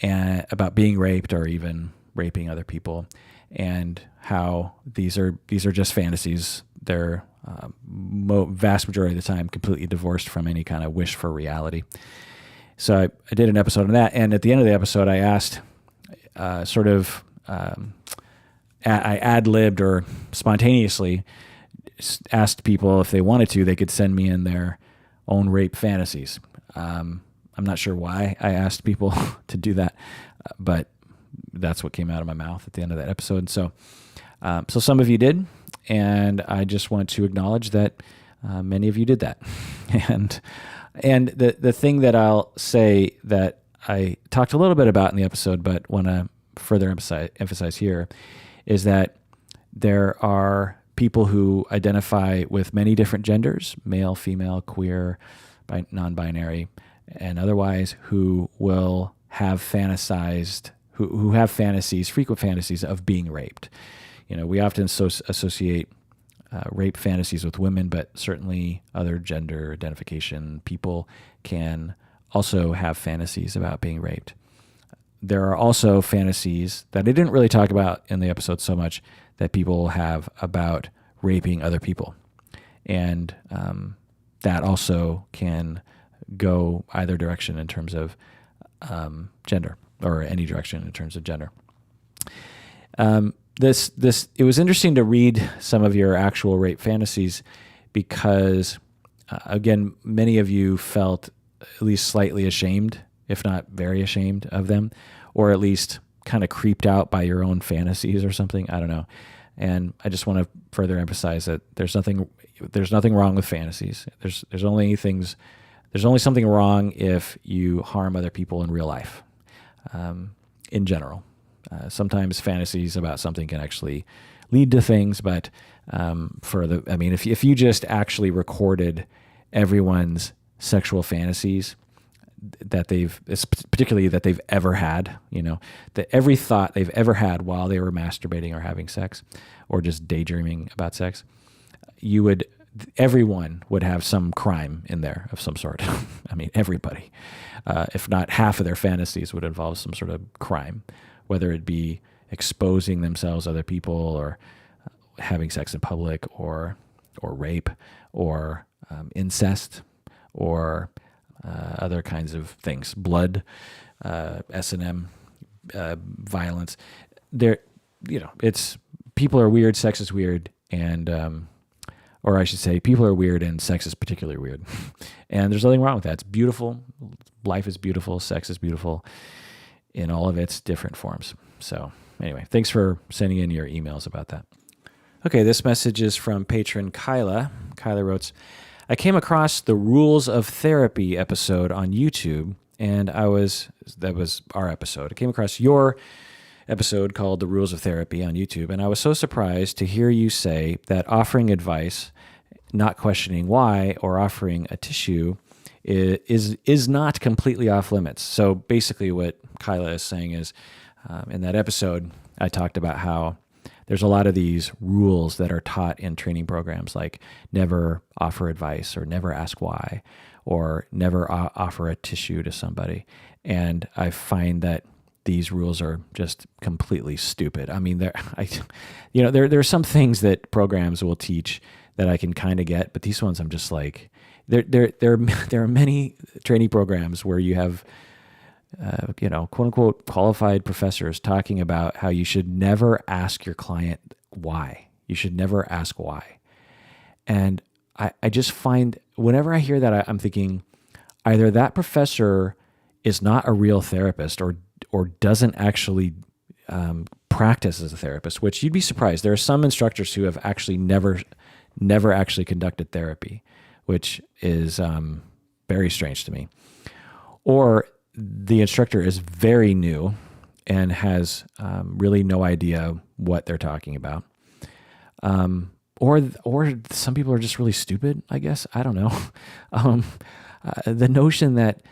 and about being raped or even raping other people, and how these are just fantasies. They're vast majority of the time completely divorced from any kind of wish for reality. So I did an episode on that, and at the end of the episode, I asked, I ad-libbed or spontaneously asked people if they wanted to, they could send me in their own rape fantasies. I'm not sure why I asked people to do that, but that's what came out of my mouth at the end of that episode. So some of you did, and I just want to acknowledge that many of you did that. And the thing that I'll say that I talked a little bit about in the episode, but want to further emphasize here, is that there are people who identify with many different genders, male, female, queer, non-binary, and otherwise, who will have who have fantasies, frequent fantasies of being raped. We often associate rape fantasies with women, but certainly other gender identification people can also have fantasies about being raped. There are also fantasies that I didn't really talk about in the episode so much that people have about raping other people. And that also can go either direction in terms of gender, or any direction in terms of gender. It was interesting to read some of your actual rape fantasies because, again, many of you felt at least slightly ashamed, if not very ashamed of them, or at least kind of creeped out by your own fantasies or something. I don't know. And I just want to further emphasize that there's nothing wrong with fantasies. There's only something wrong if you harm other people in real life, in general. Sometimes fantasies about something can actually lead to things, but if you just actually recorded everyone's sexual fantasies particularly that they've ever had, that every thought they've ever had while they were masturbating or having sex or just daydreaming about sex, everyone would have some crime in there of some sort. Everybody, if not half of their fantasies would involve some sort of crime, whether it be exposing themselves to other people or having sex in public or rape or incest or other kinds of things, blood, S&M, violence. It's people are weird, sex is weird, and or I should say, people are weird and sex is particularly weird. And there's nothing wrong with that. It's beautiful. Life is beautiful. Sex is beautiful in all of its different forms. So anyway, thanks for sending in your emails about that. Okay, this message is from patron Kyla. Kyla wrote, I came across the Rules of Therapy episode on YouTube, and that was our episode. I came across your episode called The Rules of Therapy on YouTube, and I was so surprised to hear you say that offering advice, not questioning why, or offering a tissue is not completely off limits. So basically what Kyla is saying is, in that episode, I talked about how there's a lot of these rules that are taught in training programs, like never offer advice or never ask why or never offer a tissue to somebody. And I find that these rules are just completely stupid. There are some things that programs will teach that I can kind of get, but these ones I'm just like, there are many training programs where you have quote unquote qualified professors talking about how you should never ask your client why. You should never ask why. And I just find whenever I hear that, I'm thinking either that professor is not a real therapist or doesn't actually practice as a therapist, which you'd be surprised. There are some instructors who have actually never actually conducted therapy, which is very strange to me. Or the instructor is very new and has really no idea what they're talking about. Or some people are just really stupid, I guess. I don't know. The notion that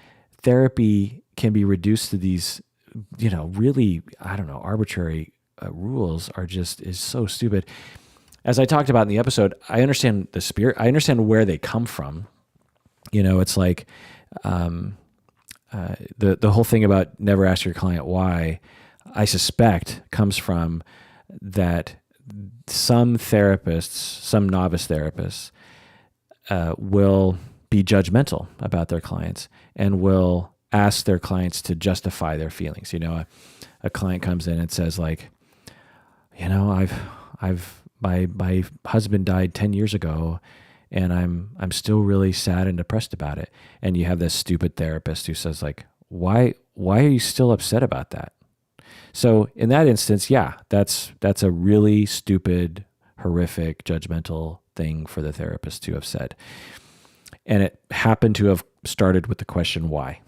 therapy can be reduced to these, really, I don't know, arbitrary rules is so stupid. As I talked about in the episode, I understand the spirit. I understand where they come from. It's like, the whole thing about never ask your client why, I suspect comes from that some therapists, some novice therapists, will be judgmental about their clients and will ask their clients to justify their feelings. A client comes in and says like, my husband died 10 years ago and I'm still really sad and depressed about it. And you have this stupid therapist who says like, why are you still upset about that? So in that instance, yeah, that's a really stupid, horrific, judgmental thing for the therapist to have said. And it happened to have started with the question why.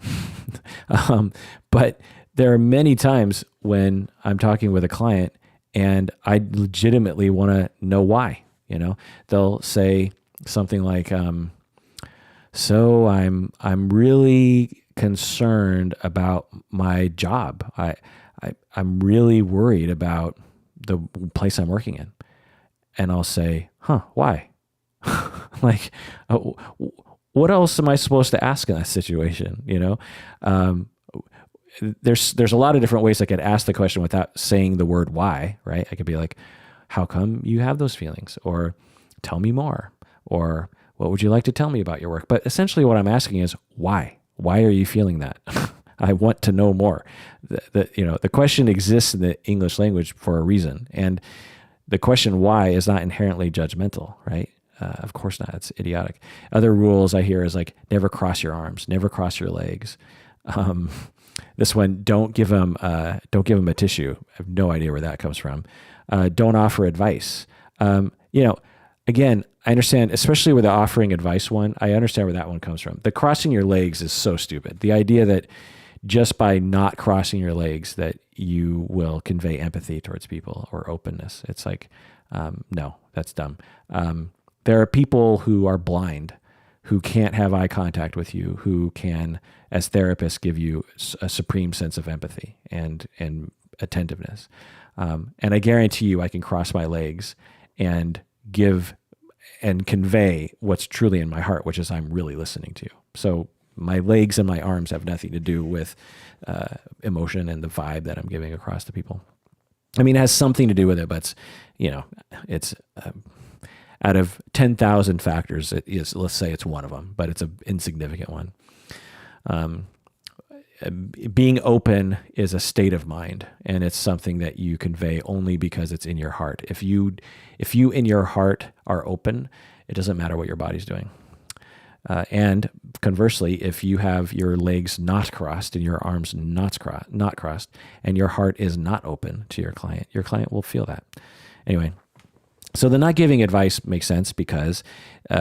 But there are many times when I'm talking with a client and I legitimately want to know why. They'll say something like, so I'm really concerned about my job. I'm really worried about the place I'm working in. And I'll say, why? Like, what else am I supposed to ask in that situation? There's a lot of different ways I could ask the question without saying the word why, right? I could be like, how come you have those feelings? Or tell me more. Or what would you like to tell me about your work? But essentially what I'm asking is why? Why are you feeling that? I want to know more. The question exists in the English language for a reason. And the question why is not inherently judgmental, right? Of course not. It's idiotic. Other rules I hear is like, never cross your arms, never cross your legs. This one, don't give them a tissue. I have no idea where that comes from. Don't offer advice. Again, I understand, especially with the offering advice one, I understand where that one comes from. The crossing your legs is so stupid. The idea that just by not crossing your legs that you will convey empathy towards people or openness. It's like, no, that's dumb. There are people who are blind, who can't have eye contact with you, who can, as therapists, give you a supreme sense of empathy and attentiveness. And I guarantee you I can cross my legs and give and convey what's truly in my heart, which is I'm really listening to you. So my legs and my arms have nothing to do with emotion and the vibe that I'm giving across to people. I mean, it has something to do with it, but it's out of 10,000 factors, it is, let's say it's one of them, but it's an insignificant one. Being open is a state of mind, and it's something that you convey only because it's in your heart. If you in your heart are open, it doesn't matter what your body's doing. And conversely, if you have your legs not crossed and your arms not crossed, and your heart is not open to your client will feel that. Anyway, so the not giving advice makes sense because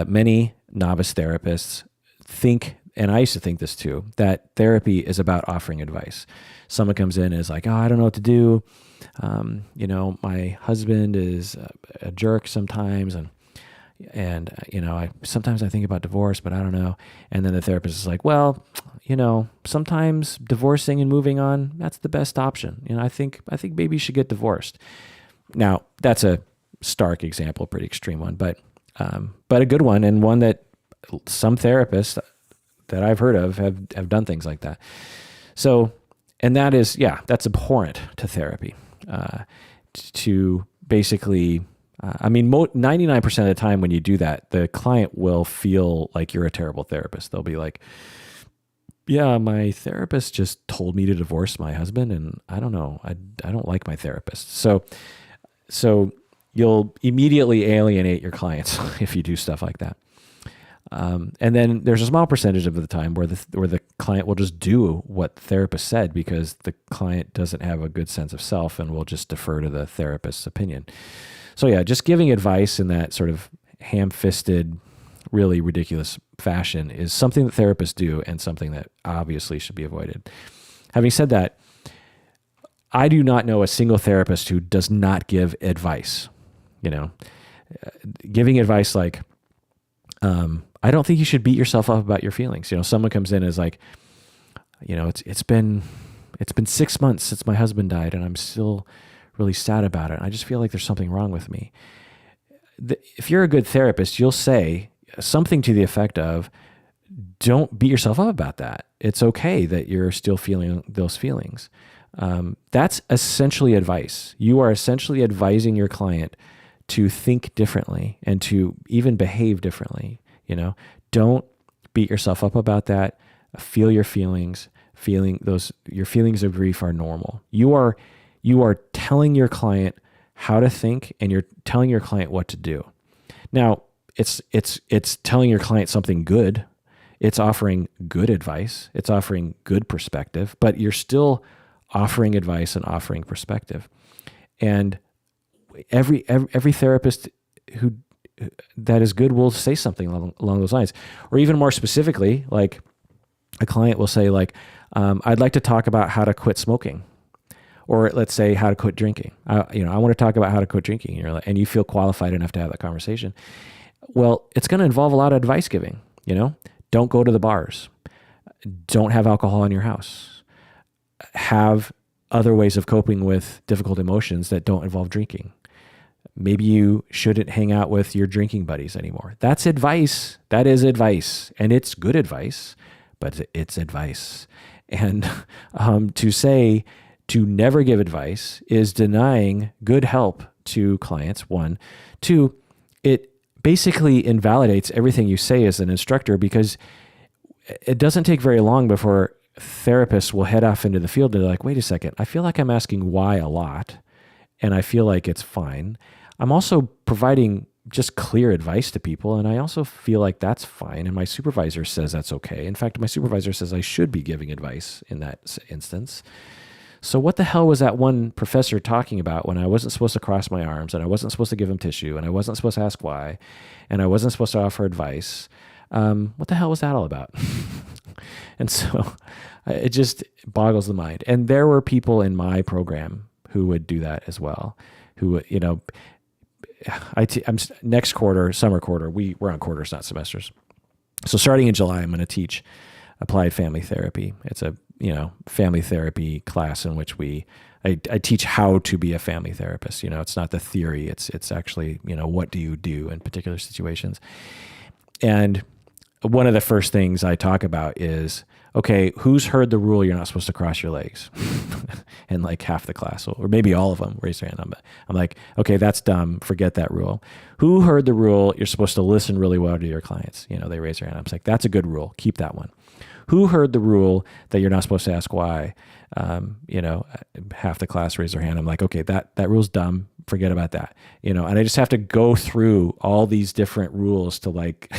many novice therapists think, and I used to think this too, that therapy is about offering advice. Someone comes in and is like, I don't know what to do. My husband is a jerk sometimes, and sometimes I think about divorce, but I don't know. And then the therapist is like, well, sometimes divorcing and moving on, that's the best option. I think maybe you should get divorced. Now, that's a stark example, pretty extreme one, but a good one, and one that some therapists that I've heard of have done things like that. So, and that is, that's abhorrent to therapy. To basically, 99% of the time when you do that, the client will feel like you're a terrible therapist. They'll be like, yeah, my therapist just told me to divorce my husband, and I don't know, I don't like my therapist. So you'll immediately alienate your clients if you do stuff like that. And then there's a small percentage of the time where the client will just do what the therapist said because the client doesn't have a good sense of self and will just defer to the therapist's opinion. So just giving advice in that sort of ham-fisted, really ridiculous fashion is something that therapists do and something that obviously should be avoided. Having said that, I do not know a single therapist who does not give advice. Giving advice like, I don't think you should beat yourself up about your feelings. Someone comes in and is like, it's been 6 months since my husband died and I'm still really sad about it. I just feel like there's something wrong with me. If you're a good therapist, you'll say something to the effect of, don't beat yourself up about that. It's okay that you're still feeling those feelings. That's essentially advice. You are essentially advising your client to think differently and to even behave differently. Don't beat yourself up about that. Feel your feelings. Your feelings of grief are normal. You are telling your client how to think, and you're telling your client what to do. Now, it's telling your client something good. It's offering good advice. It's offering good perspective, but you're still offering advice and offering perspective. And every therapist that is good will say something along those lines. Or even more specifically, like a client will say like, I'd like to talk about how to quit smoking. Or let's say how to quit drinking. I want to talk about how to quit drinking. And you feel qualified enough to have that conversation. Well, it's going to involve a lot of advice giving. Don't go to the bars. Don't have alcohol in your house. Have other ways of coping with difficult emotions that don't involve drinking. Maybe you shouldn't hang out with your drinking buddies anymore. That's advice. That is advice. And it's good advice, but it's advice. And to never give advice is denying good help to clients, one. Two, it basically invalidates everything you say as an instructor, because it doesn't take very long before therapists will head off into the field and they're like, wait a second, I feel like I'm asking why a lot, and I feel like it's fine. I'm also providing just clear advice to people, and I also feel like that's fine, and my supervisor says that's okay. In fact, my supervisor says I should be giving advice in that instance. So what the hell was that one professor talking about when I wasn't supposed to cross my arms, and I wasn't supposed to give him tissue, and I wasn't supposed to ask why, and I wasn't supposed to offer advice? What the hell was that all about? And so it just boggles the mind. And there were people in my program who would do that as well, who, I'm next quarter, summer quarter, we're on quarters, not semesters. So starting in July, I'm going to teach applied family therapy. It's a, family therapy class in which I teach how to be a family therapist. It's not the theory. It's actually, what do you do in particular situations? And one of the first things I talk about is, okay, who's heard the rule you're not supposed to cross your legs? And like half the class, or maybe all of them, raise their hand. I'm like, okay, that's dumb. Forget that rule. Who heard the rule you're supposed to listen really well to your clients? They raise their hand. I'm like, that's a good rule. Keep that one. Who heard the rule that you're not supposed to ask why? Half the class raised their hand. I'm like, okay, that rule's dumb. Forget about that. And I just have to go through all these different rules to like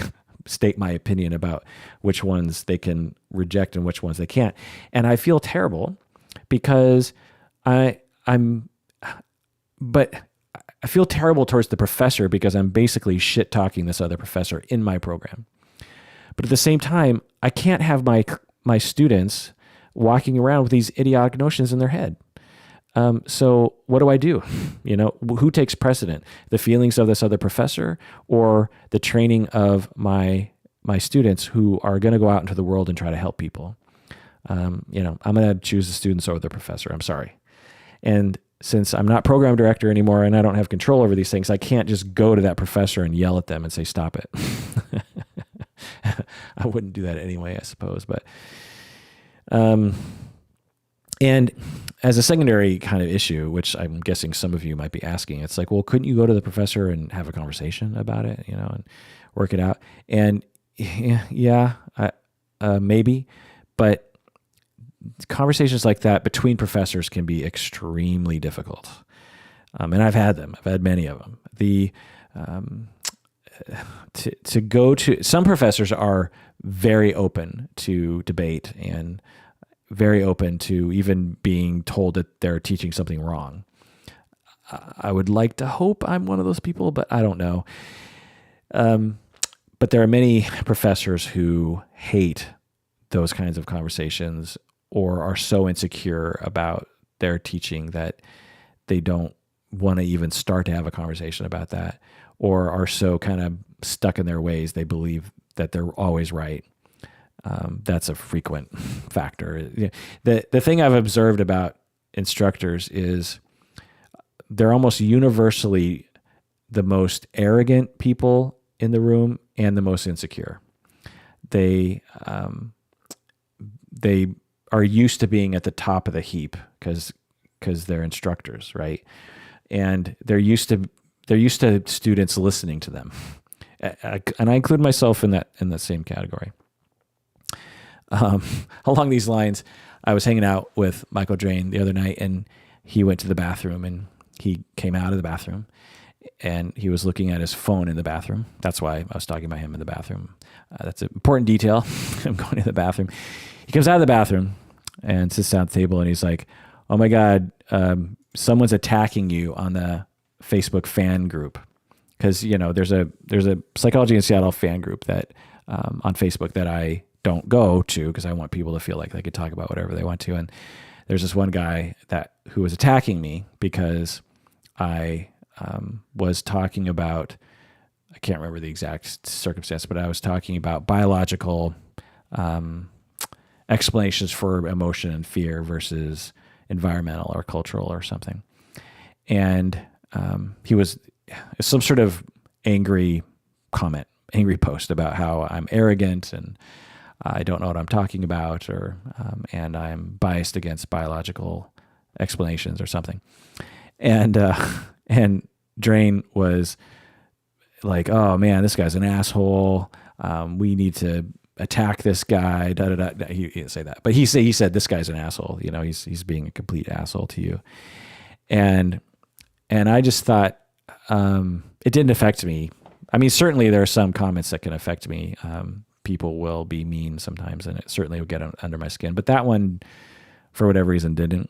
state my opinion about which ones they can reject and which ones they can't. And I feel terrible because I feel terrible towards the professor because I'm basically shit talking this other professor in my program. But at the same time, I can't have my students walking around with these idiotic notions in their head. So what do I do? Who takes precedent? The feelings of this other professor or the training of my students who are going to go out into the world and try to help people? I'm going to choose the students over the professor. I'm sorry. And since I'm not program director anymore and I don't have control over these things, I can't just go to that professor and yell at them and say, stop it. I wouldn't do that anyway, I suppose. But, and as a secondary kind of issue, which I'm guessing some of you might be asking, it's like, well, couldn't you go to the professor and have a conversation about it, and work it out? And yeah, maybe, but conversations like that between professors can be extremely difficult. And I've had them. I've had many of them. To go to, some professors are very open to debate and very open to even being told that they're teaching something wrong. I would like to hope I'm one of those people, but I don't know. But there are many professors who hate those kinds of conversations or are so insecure about their teaching that they don't want to even start to have a conversation about that, or are so kind of stuck in their ways they believe that they're always right. That's a frequent factor. The thing I've observed about instructors is they're almost universally the most arrogant people in the room and the most insecure. They are used to being at the top of the heap because they're instructors, right? And they're used to students listening to them. And I include myself in that same category. Along these lines, I was hanging out with Michael Drain the other night, and he went to the bathroom, and he came out of the bathroom, and he was looking at his phone in the bathroom. That's why I was talking about him in the bathroom. That's an important detail. I'm going to the bathroom. He comes out of the bathroom and sits down at the table, and he's like, "Oh my God, someone's attacking you on the Facebook fan group." Because there's a Psychology in Seattle fan group that on Facebook that I don't go to because I want people to feel like they could talk about whatever they want to. And there's this one guy who was attacking me because I was talking about, I can't remember the exact circumstance, but I was talking about biological explanations for emotion and fear versus environmental or cultural or something. And he was some sort of angry post about how I'm arrogant and I don't know what I'm talking about, or and I'm biased against biological explanations or something. And Drain was like, "Oh man, this guy's an asshole. We need to attack this guy." Da, da, da. He didn't say that, but he said this guy's an asshole. He's being a complete asshole to you. And I just thought it didn't affect me. I mean, certainly there are some comments that can affect me. People will be mean sometimes, and it certainly will get under my skin. But that one, for whatever reason, didn't.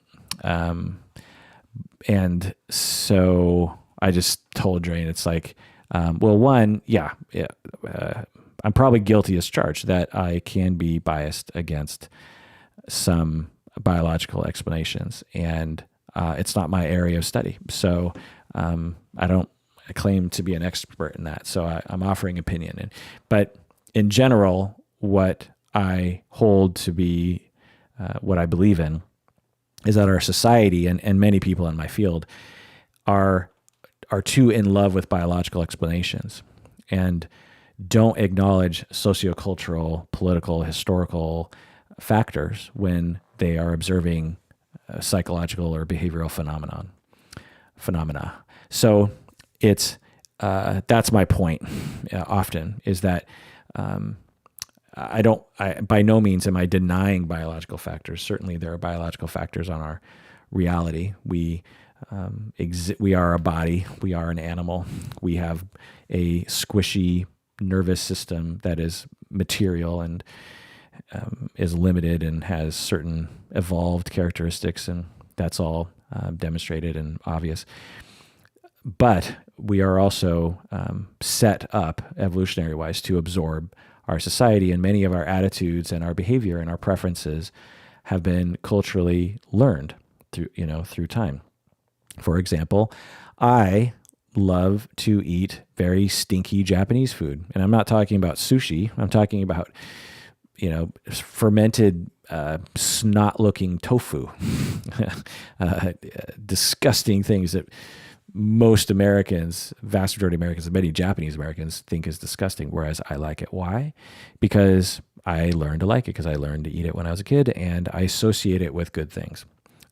And so I just told Drain, it's like, well, one, I'm probably guilty as charged that I can be biased against some biological explanations, and it's not my area of study. So I don't claim to be an expert in that. So I'm offering opinion. But in general, what I hold to be what I believe in is that our society and many people in my field are too in love with biological explanations and don't acknowledge sociocultural, political, historical factors when they are observing psychological or behavioral phenomena. So it's that's my point. Often is that I by no means am I denying biological factors. Certainly, there are biological factors on our reality. We are a body. We are an animal. We have a squishy nervous system that is material and is limited and has certain evolved characteristics, and that's all demonstrated and obvious. But we are also set up evolutionary-wise to absorb our society, and many of our attitudes and our behavior and our preferences have been culturally learned through time. For example, I love to eat very stinky Japanese food, and I'm not talking about sushi. I'm talking about fermented snot-looking tofu, disgusting things that most Americans, vast majority of Americans, and many Japanese Americans think is disgusting, whereas I like it. Why? Because I learned to like it, because I learned to eat it when I was a kid, and I associate it with good things.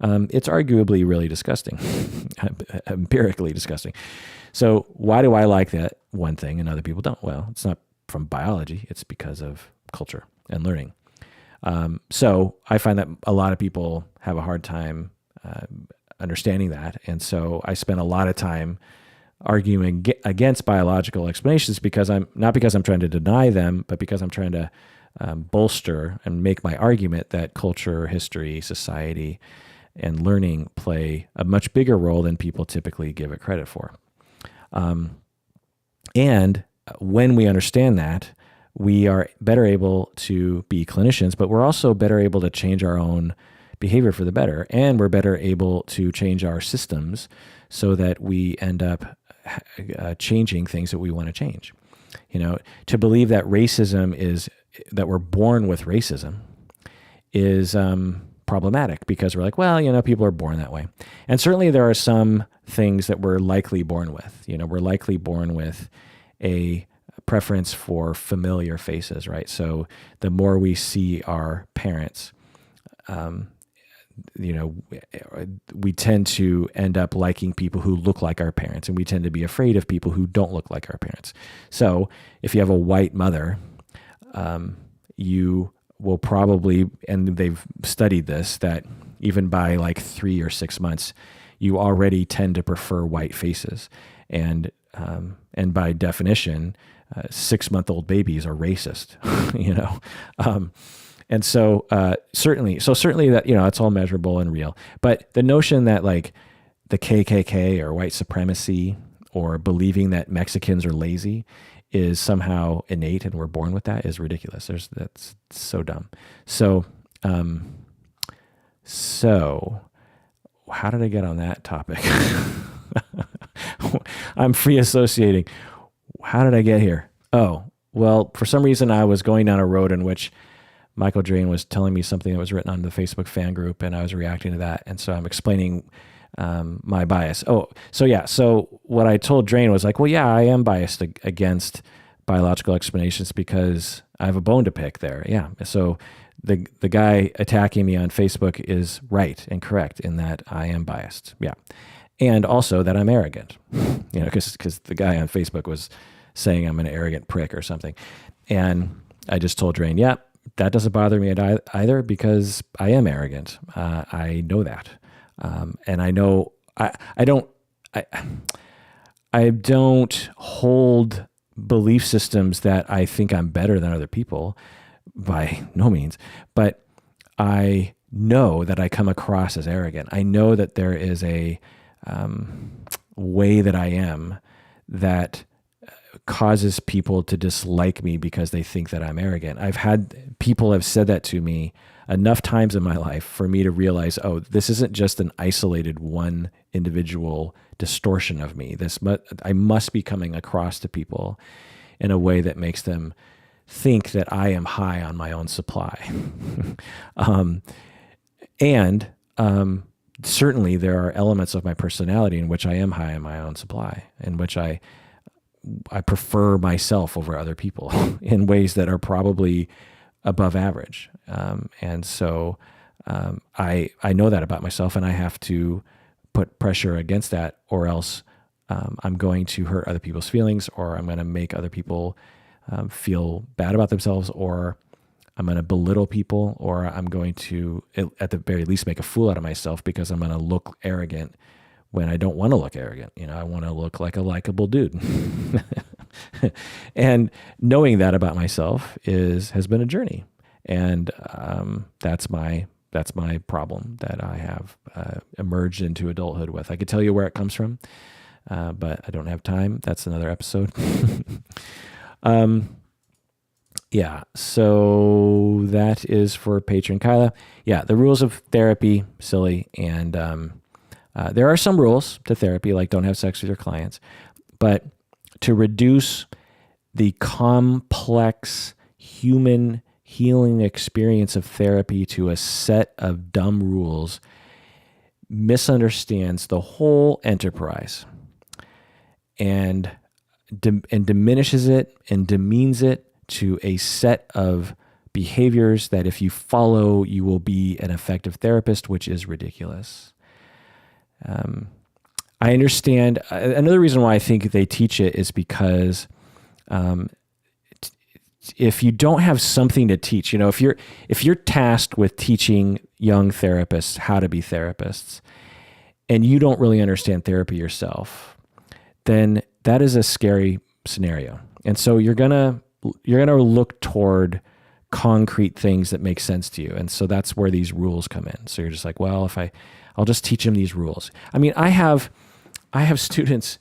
It's arguably really disgusting, empirically disgusting. So why do I like that one thing and other people don't? Well, it's not from biology. It's because of culture and learning. So I find that a lot of people have a hard time understanding that. And so I spend a lot of time arguing against biological explanations because I'm trying to deny them, but because I'm trying to bolster and make my argument that culture, history, society, and learning play a much bigger role than people typically give it credit for. And when we understand that, we are better able to be clinicians, but we're also better able to change our own behavior for the better, and we're better able to change our systems so that we end up changing things that we want to change. To believe that that we're born with racism is problematic, because we're like, well, people are born that way. And certainly there are some things that we're likely born with. We're likely born with a preference for familiar faces, right? So the more we see our parents, we tend to end up liking people who look like our parents, and we tend to be afraid of people who don't look like our parents. So if you have a white mother, you will probably, and they've studied this, that even by like 3 or 6 months, you already tend to prefer white faces. And by definition, 6-month-old babies are racist, And so certainly that, it's all measurable and real. But the notion that like the KKK or white supremacy or believing that Mexicans are lazy is somehow innate and we're born with that is ridiculous. That's so dumb. So So how did I get on that topic? I'm free associating. How did I get here? Oh, well, for some reason I was going down a road in which Michael Drain was telling me something that was written on the Facebook fan group, and I was reacting to that. And so I'm explaining my bias. Oh, so yeah. So what I told Drain was like, well, yeah, I am biased against biological explanations because I have a bone to pick there. Yeah. So the guy attacking me on Facebook is right and correct in that I am biased. Yeah. And also that I'm arrogant, because the guy on Facebook was saying I'm an arrogant prick or something. And I just told Drain, yeah, that doesn't bother me either because I am arrogant. I know that. And I know I don't hold belief systems that I think I'm better than other people, by no means, but I know that I come across as arrogant. I know that there is a way that I am that causes people to dislike me because they think that I'm arrogant. I've had people have said that to me enough times in my life for me to realize, oh, this isn't just an isolated one individual distortion of me. I must be coming across to people in a way that makes them think that I am high on my own supply. And certainly there are elements of my personality in which I am high on my own supply, in which I prefer myself over other people in ways that are probably above average. And so I know that about myself, and I have to put pressure against that, or else I'm going to hurt other people's feelings, or I'm going to make other people feel bad about themselves, or I'm going to belittle people, or I'm going to, at the very least, make a fool out of myself because I'm going to look arrogant when I don't want to look arrogant. I want to look like a likable dude. And knowing that about myself has been a journey. And that's my problem that I have emerged into adulthood with. I could tell you where it comes from, but I don't have time. That's another episode. Yeah, so that is for patron Kyla. Yeah, the rules of therapy, silly. And there are some rules to therapy, like don't have sex with your clients. But to reduce the complex human healing experience of therapy to a set of dumb rules misunderstands the whole enterprise and diminishes it and demeans it to a set of behaviors that if you follow, you will be an effective therapist, which is ridiculous. I understand. Another reason why I think they teach it is because if you don't have something to teach, if you're tasked with teaching young therapists how to be therapists, and you don't really understand therapy yourself, then that is a scary scenario. And so you're gonna look toward concrete things that make sense to you. And so that's where these rules come in. So you're just like, well, I'll just teach them these rules. I mean, I have students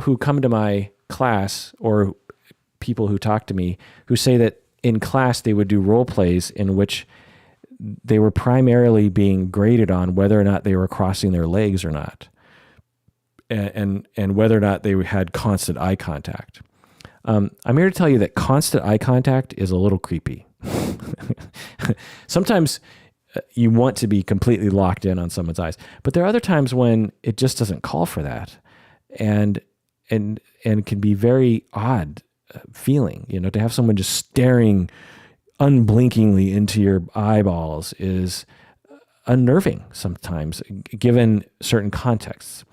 who come to my class, or people who talk to me, who say that in class they would do role plays in which they were primarily being graded on whether or not they were crossing their legs or not, and whether or not they had constant eye contact. I'm here to tell you that constant eye contact is a little creepy. Sometimes you want to be completely locked in on someone's eyes, but there are other times when it just doesn't call for that, and can be very odd feeling. To have someone just staring unblinkingly into your eyeballs is unnerving sometimes, given certain contexts.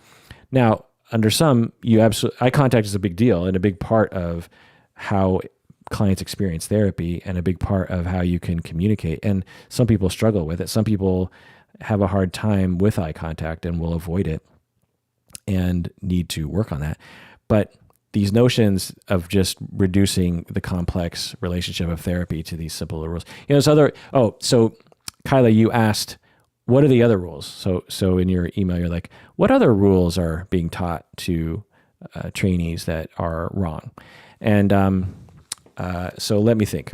Now, under some, eye contact is a big deal and a big part of how clients experience therapy and a big part of how you can communicate. And some people struggle with it. Some people have a hard time with eye contact and will avoid it and need to work on that. But these notions of just reducing the complex relationship of therapy to these simple rules. So Kyla, you asked, what are the other rules? So in your email, you're like, what other rules are being taught to trainees that are wrong? And so let me think.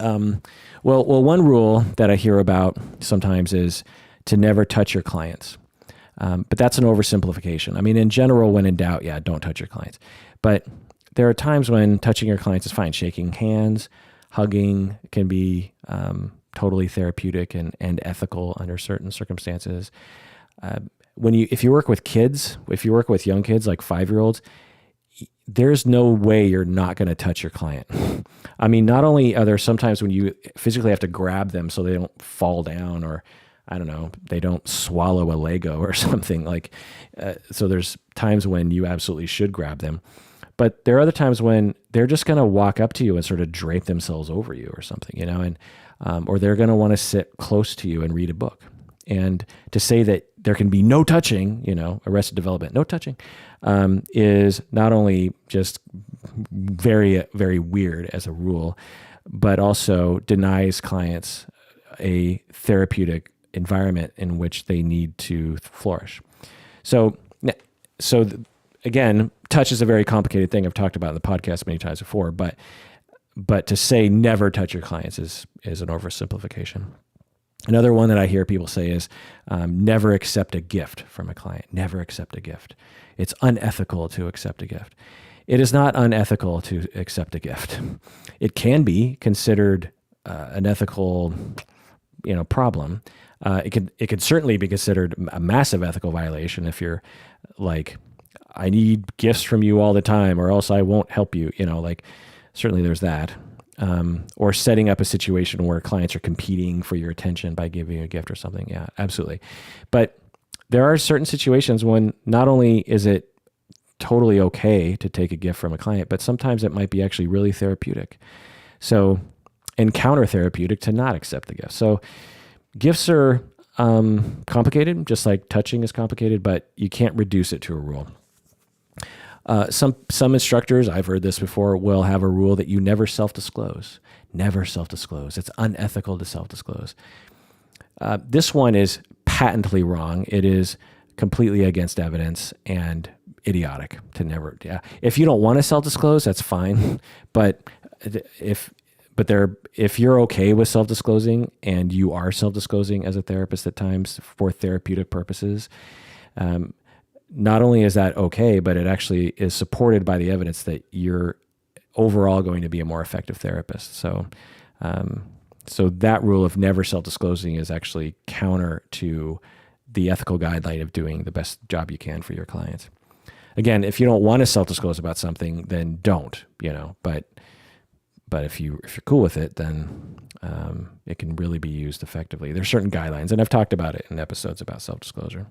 Well, one rule that I hear about sometimes is to never touch your clients. But that's an oversimplification. I mean, in general, when in doubt, yeah, don't touch your clients. But there are times when touching your clients is fine. Shaking hands, hugging can be totally therapeutic and ethical under certain circumstances. If you work with kids, if you work with young kids like 5-year-olds, there's no way you're not going to touch your client. I mean, not only are there sometimes when you physically have to grab them so they don't fall down, or I don't know, they don't swallow a Lego or something like. So there's times when you absolutely should grab them, but there are other times when they're just going to walk up to you and sort of drape themselves over you or something, and or they're going to want to sit close to you and read a book. And to say that there can be no touching, Arrested Development, no touching, is not only just very, very weird as a rule, but also denies clients a therapeutic environment in which they need to flourish. So again, touch is a very complicated thing. I've talked about in the podcast many times before, but to say never touch your clients is an oversimplification. Another one that I hear people say is never accept a gift from a client. Never accept a gift. It's unethical to accept a gift. It is not unethical to accept a gift. It can be considered an ethical, problem. It could certainly be considered a massive ethical violation if you're like, I need gifts from you all the time, or else I won't help you. Certainly there's that. Or setting up a situation where clients are competing for your attention by giving you a gift or something. Yeah, absolutely. But there are certain situations when not only is it totally okay to take a gift from a client, but sometimes it might be actually really therapeutic. So, and counter-therapeutic to not accept the gift. So gifts are complicated, just like touching is complicated, but you can't reduce it to a rule. Some instructors, I've heard this before, will have a rule that you never self-disclose. Never self-disclose. It's unethical to self-disclose. This one is patently wrong. It is completely against evidence and idiotic to never. Yeah. If you don't want to self-disclose, that's fine. But if you're okay with self-disclosing and you are self-disclosing as a therapist at times for therapeutic purposes, not only is that okay, but it actually is supported by the evidence that you're overall going to be a more effective therapist. So that rule of never self-disclosing is actually counter to the ethical guideline of doing the best job you can for your clients. Again, if you don't want to self-disclose about something, then don't, but if you're cool with it, then it can really be used effectively. There's certain guidelines, and I've talked about it in episodes about self-disclosure.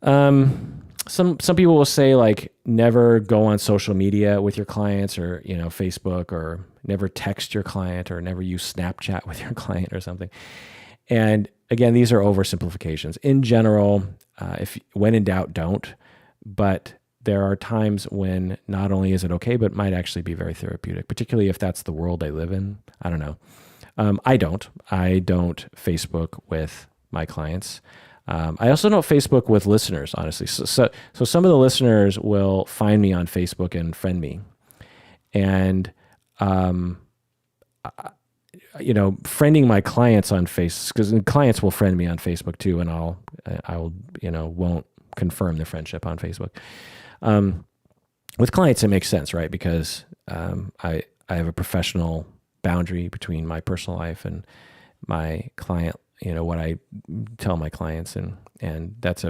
Some people will say like never go on social media with your clients, or Facebook, or never text your client, or never use Snapchat with your client or something. And again, these are oversimplifications. In general, when in doubt, don't. But there are times when not only is it okay, but it might actually be very therapeutic, particularly if that's the world they live in. I don't know. I don't Facebook with my clients. I also don't Facebook with listeners, honestly. So some of the listeners will find me on Facebook and friend me, and friending my clients on Facebook, because clients will friend me on Facebook too, and I'll won't confirm the friendship on Facebook. With clients, it makes sense, right? Because I have a professional boundary between my personal life and my client. What I tell my clients, and that's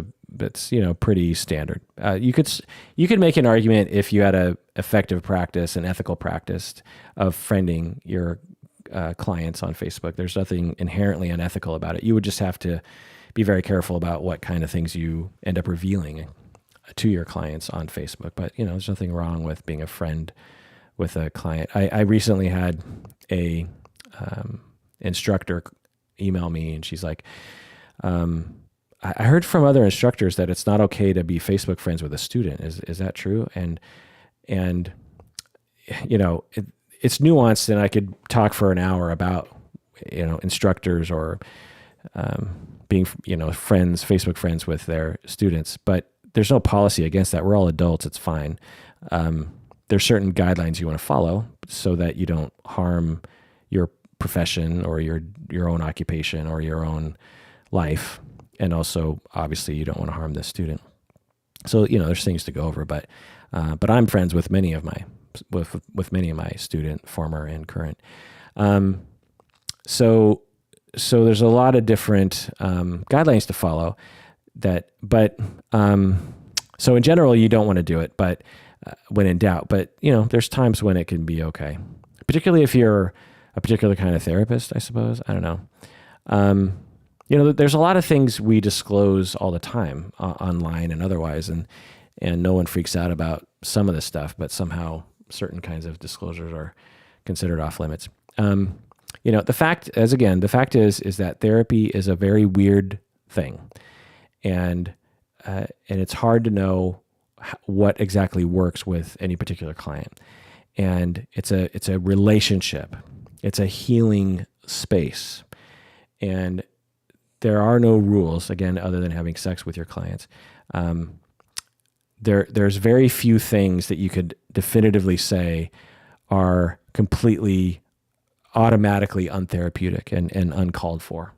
pretty standard. You could make an argument if you had an effective practice, an ethical practice of friending your clients on Facebook. There's nothing inherently unethical about it. You would just have to be very careful about what kind of things you end up revealing to your clients on Facebook. But there's nothing wrong with being a friend with a client. I recently had a instructor email me, and she's like, I heard from other instructors that it's not okay to be Facebook friends with a student. Is that true? And it's nuanced, and I could talk for an hour about instructors or being friends, Facebook friends with their students. But there's no policy against that. We're all adults. It's fine. There's certain guidelines you want to follow so that you don't harm profession or your own occupation or your own life. And also, obviously, you don't want to harm the student. So, there's things to go over, but I'm friends with many of my student, former and current. So there's a lot of different guidelines to follow. So in general, you don't want to do it, but when in doubt. But there's times when it can be okay, particularly if you're a particular kind of therapist, I suppose. I don't know. There's a lot of things we disclose all the time online and otherwise, and no one freaks out about some of this stuff, but somehow certain kinds of disclosures are considered off limits. The fact is that therapy is a very weird thing, and it's hard to know what exactly works with any particular client. And it's a relationship. It's a healing space. And there are no rules, again, other than having sex with your clients. There's very few things that you could definitively say are completely automatically untherapeutic and uncalled for.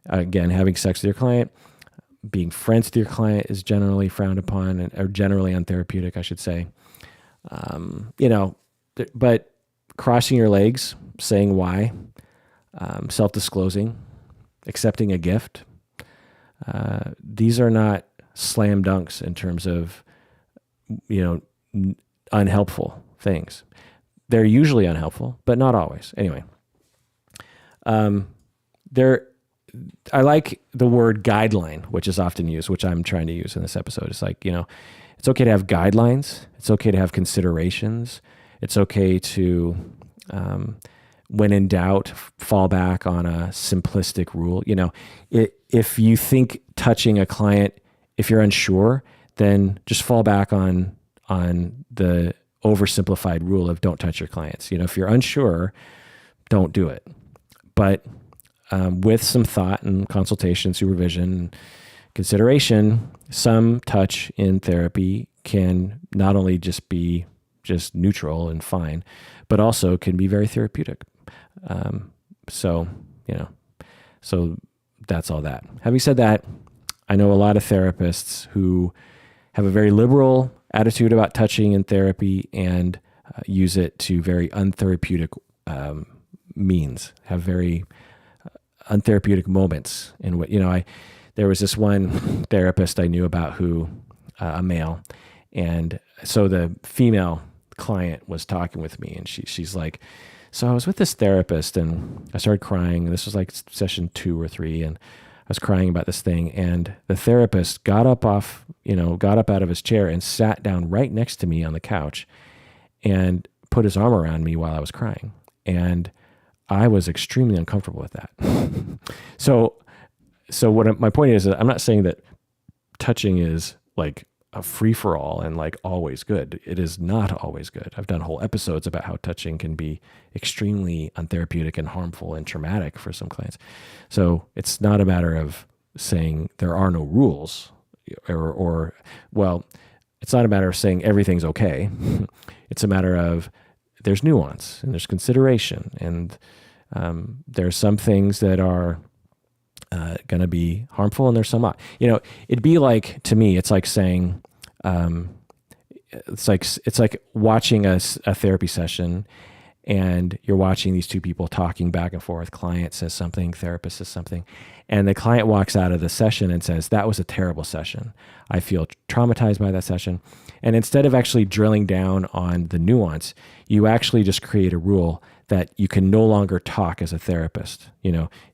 Again, having sex with your client, being friends with your client is generally frowned upon or generally untherapeutic, I should say. But crossing your legs, saying why, self-disclosing, accepting a gift, these are not slam dunks in terms of, unhelpful things. They're usually unhelpful, but not always. Anyway, I like the word guideline, which is often used, which I'm trying to use in this episode. It's like, it's okay to have guidelines. It's okay to have considerations. It's okay to, when in doubt, fall back on a simplistic rule. If you think touching a client, if you're unsure, then just fall back on the oversimplified rule of don't touch your clients. If you're unsure, don't do it. But with some thought and consultation, supervision, consideration, some touch in therapy can not only just be just neutral and fine, but also can be very therapeutic. So that's all that. Having said that, I know a lot of therapists who have a very liberal attitude about touching in therapy and use it to very untherapeutic means, have very untherapeutic moments in what, there was this one therapist I knew about who, a male, and so the female client was talking with me, and she's like, so I was with this therapist and I started crying, and this was like session 2 or 3, and I was crying about this thing, and the therapist got up out of his chair and sat down right next to me on the couch and put his arm around me while I was crying. And I was extremely uncomfortable with that. So what my point is that I'm not saying that touching is like a free-for-all and like always good. It is not always good. I've done whole episodes about how touching can be extremely untherapeutic and harmful and traumatic for some clients. So it's not a matter of saying there are no rules or it's not a matter of saying everything's okay. It's a matter of there's nuance and there's consideration, and there's some things that are going to be harmful, and there's some not. It'd be like, to me, it's like saying, it's like watching a therapy session, and you're watching these two people talking back and forth. Client says something, therapist says something, and the client walks out of the session and says, "That was a terrible session. I feel traumatized by that session." And instead of actually drilling down on the nuance, you actually just create a rule that you can no longer talk as a therapist.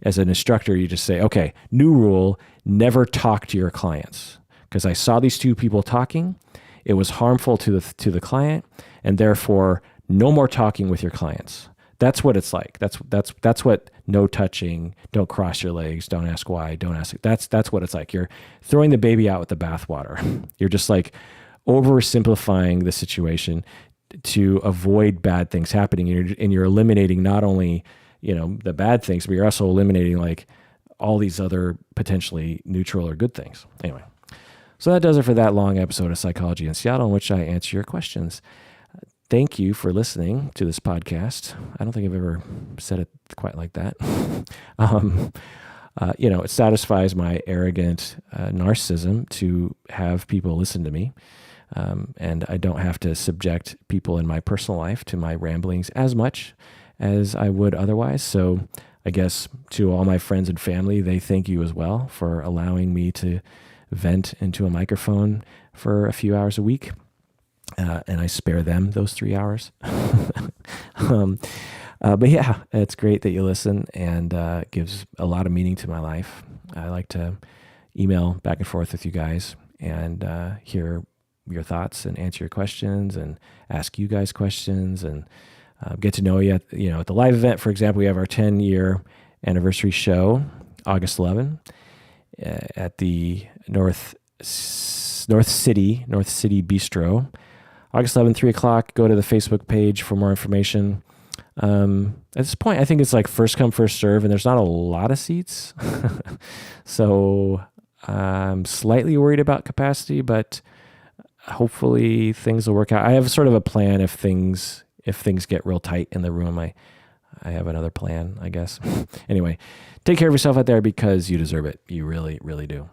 As an instructor, you just say, okay, new rule, never talk to your clients. Because I saw these two people talking, it was harmful to the client, and therefore no more talking with your clients. That's what it's like. That's what no touching, don't cross your legs, don't ask why, don't ask. That's what it's like. You're throwing the baby out with the bathwater. You're just like oversimplifying the situation to avoid bad things happening, and you're eliminating not only the bad things, but you're also eliminating like all these other potentially neutral or good things. Anyway, so that does it for that long episode of Psychology in Seattle, in which I answer your questions. thank you for listening to this podcast. I don't think I've ever said it quite like that. It satisfies my arrogant narcissism to have people listen to me. And I don't have to subject people in my personal life to my ramblings as much as I would otherwise. So I guess to all my friends and family, they thank you as well for allowing me to vent into a microphone for a few hours a week. And I spare them those 3 hours. But yeah, it's great that you listen, and it gives a lot of meaning to my life. I like to email back and forth with you guys and hear your thoughts and answer your questions and ask you guys questions and get to know you. At the live event, for example, we have our 10-year anniversary show, August 11, at the North City Bistro. August 11, 3 o'clock. Go to the Facebook page for more information. At this point, I think it's like first come, first serve, and there's not a lot of seats. So I'm slightly worried about capacity, but hopefully things will work out. I have sort of a plan if things get real tight in the room. I have another plan, I guess. Anyway, take care of yourself out there because you deserve it. You really, really do.